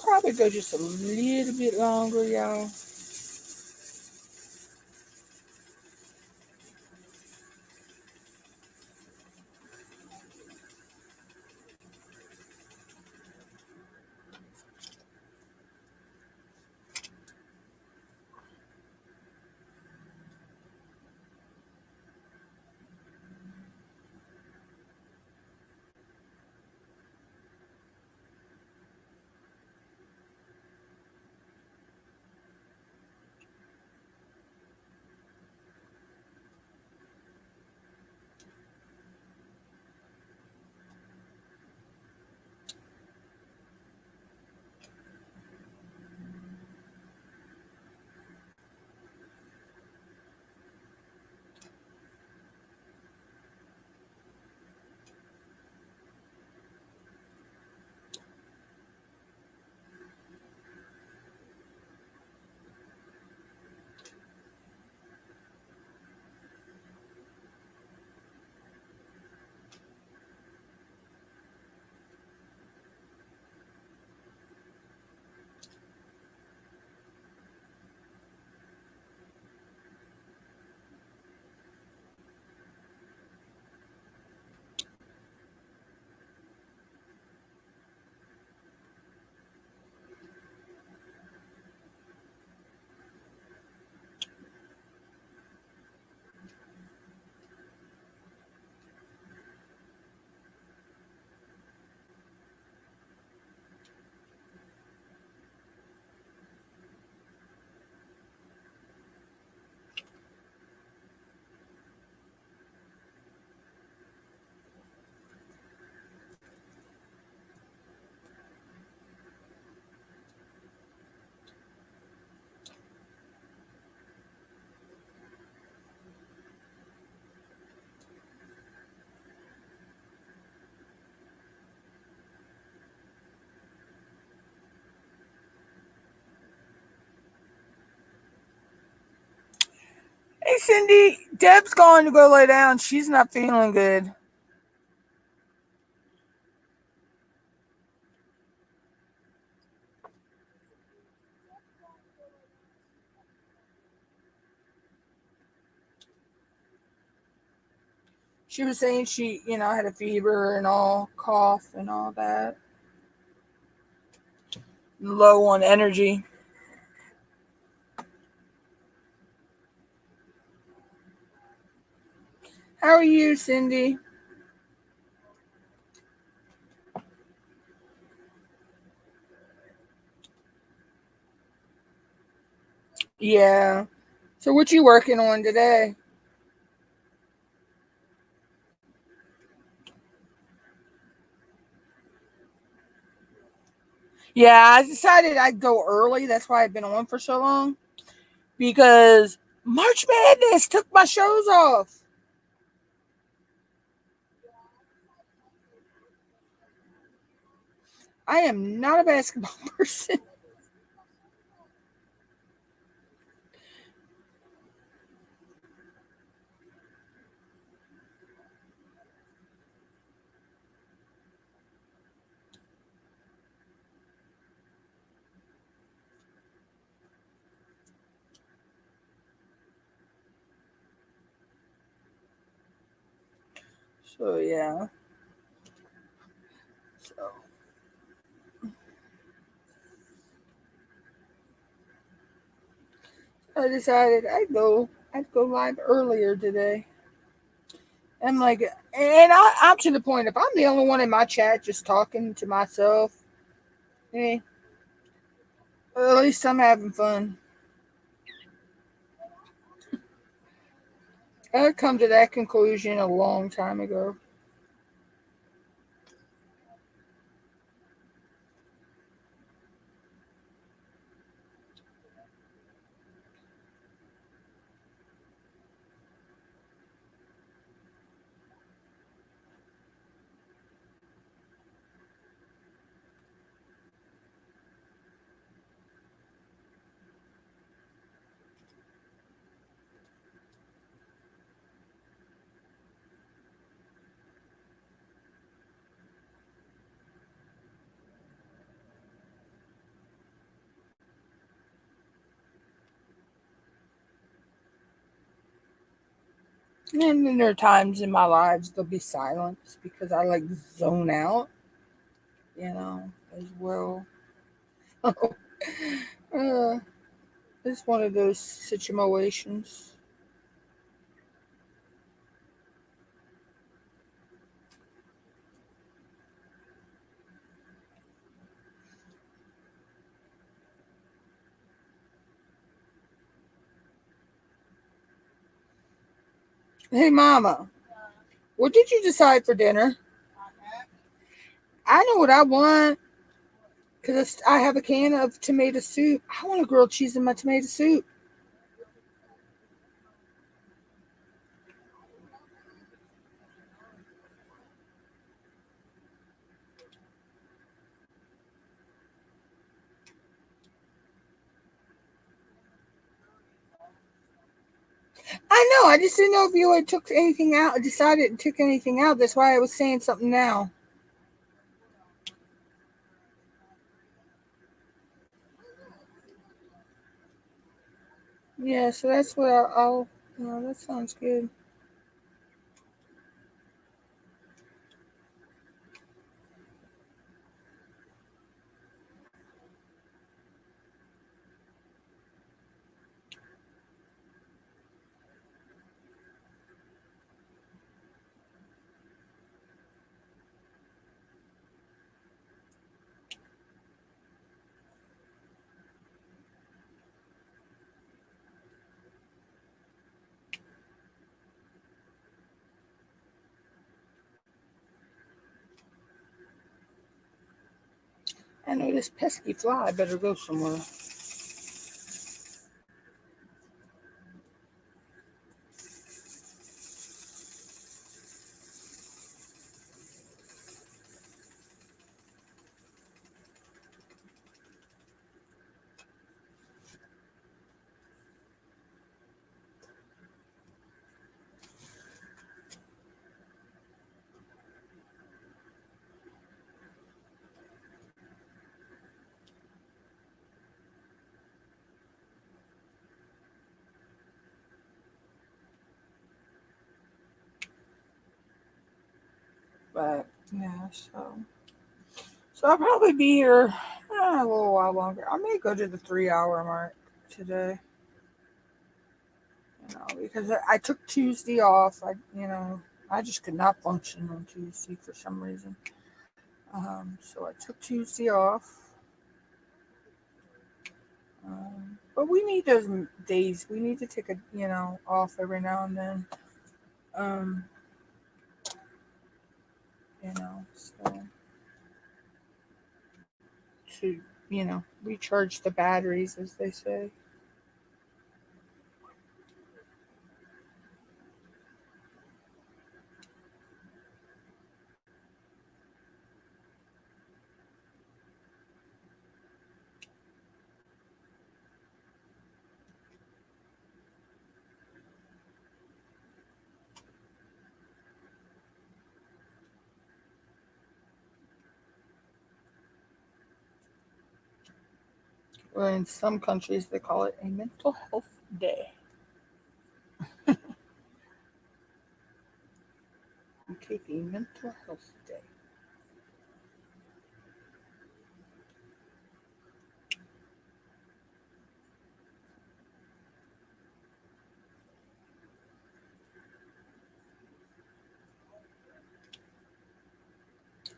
Probably go just a little bit longer, y'all. Cindy. Deb's going to go lay down. She's not feeling good. She was saying she, had a fever and all, cough and all that. Low on energy. How are you, Cindy? Yeah. So what you working on today? Yeah, I decided I'd go early. That's why I've been on for so long. Because March Madness took my shows off. I am not a basketball person. So yeah. So I decided I'd go live earlier today. I'm like, and I'm to the point. If I'm the only one in my chat just talking to myself, eh, well, at least I'm having fun. I've come to that conclusion a long time ago. And then there are times in my lives there'll be silence because I like zone out, as well. uh, it's one of those situations. Hey, Mama, what did you decide for dinner? I know what I want because I have a can of tomato soup. I want a grilled cheese in my tomato soup. I know. I just didn't know if you had took anything out, decided to took anything out. That's why I was saying something now. Yeah, so that's what I'll. That sounds good. I know this pesky fly better go somewhere. But yeah, so I'll probably be here a little while longer. I may go to the 3 hour mark today. Because I took Tuesday off. I just could not function on Tuesday for some reason. So I took Tuesday off. But we need those days. We need to take off every now and then. Um, so to recharge the batteries, as they say. Or in some countries, they call it a mental health day. Okay, a mental health day.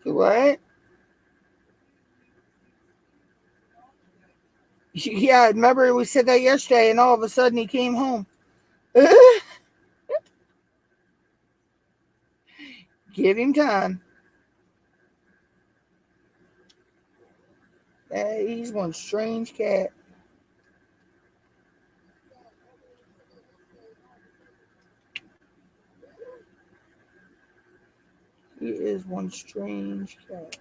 What? Yeah, remember we said that yesterday, and all of a sudden he came home. Give him time. He's one strange cat. He is one strange cat.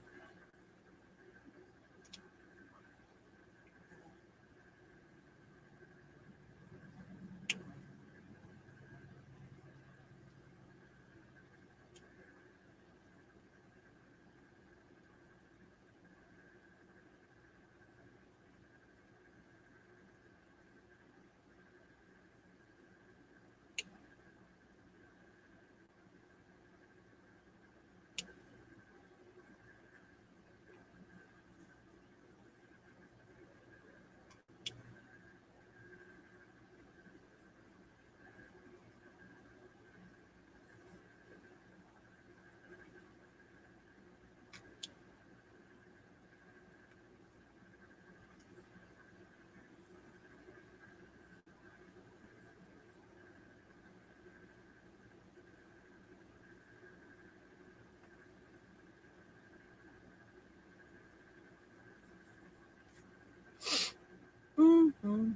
Mm-hmm.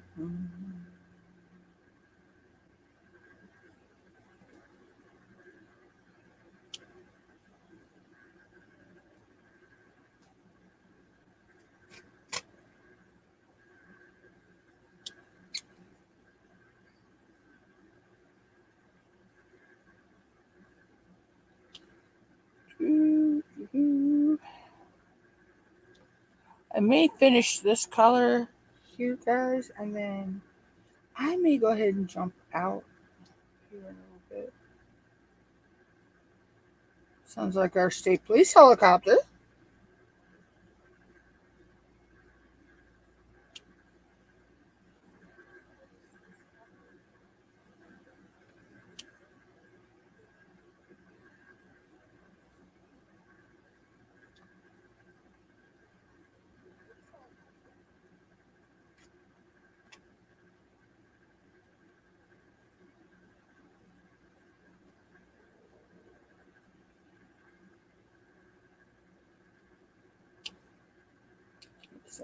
I may finish this color here, guys, and then I may go ahead and jump out here in a little bit. Sounds like our state police helicopter.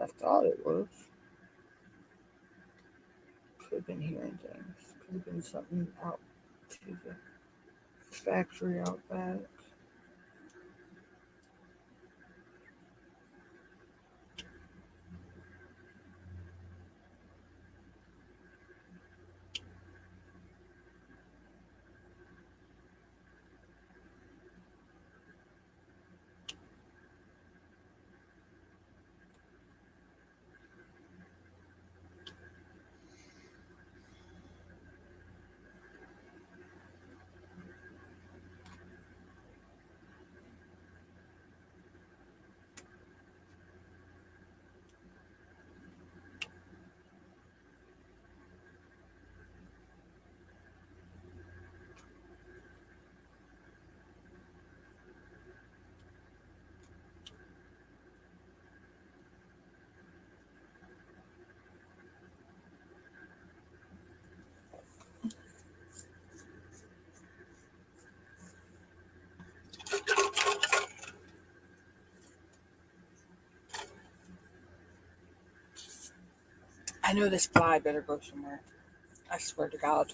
I thought it was. Could have been hearing things. Could have been something out to the factory out back. I know this fly better go somewhere. I swear to God.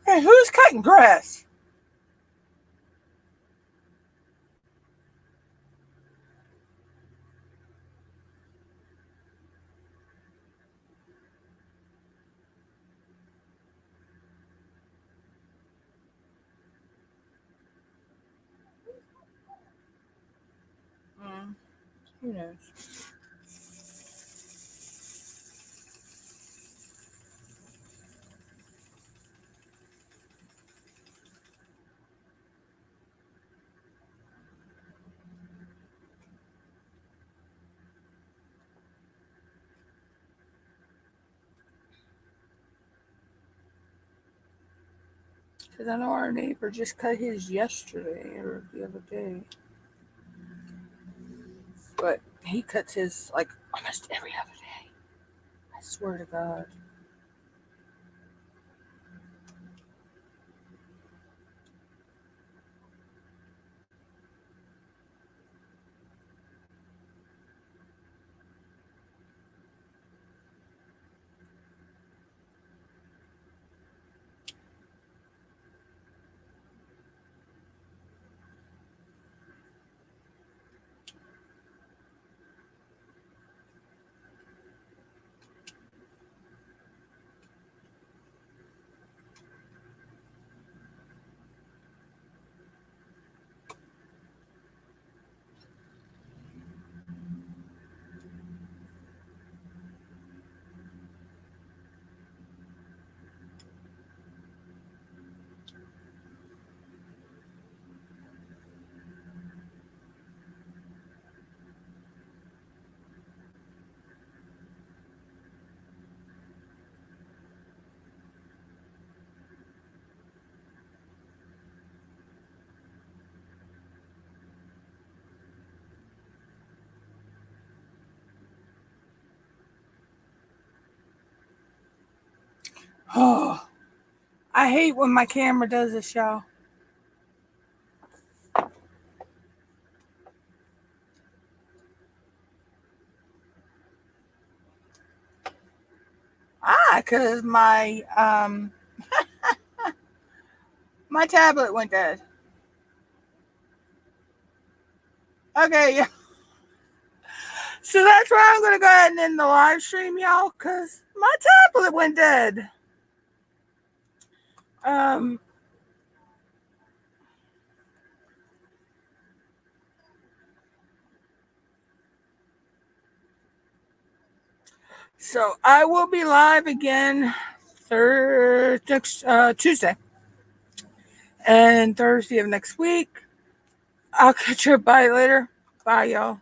Hey, who's cutting grass? Who knows? Because I know our neighbor just cut his yesterday or the other day. But he cuts his like almost every other day. I swear to God. Oh, I hate when my camera does this, y'all. Because my my tablet went dead. Okay, yeah. So that's why I'm gonna go ahead and end the live stream, y'all, because my tablet went dead. So I will be live again next Tuesday and Thursday of next week. I'll catch you. Bye later. Bye, y'all.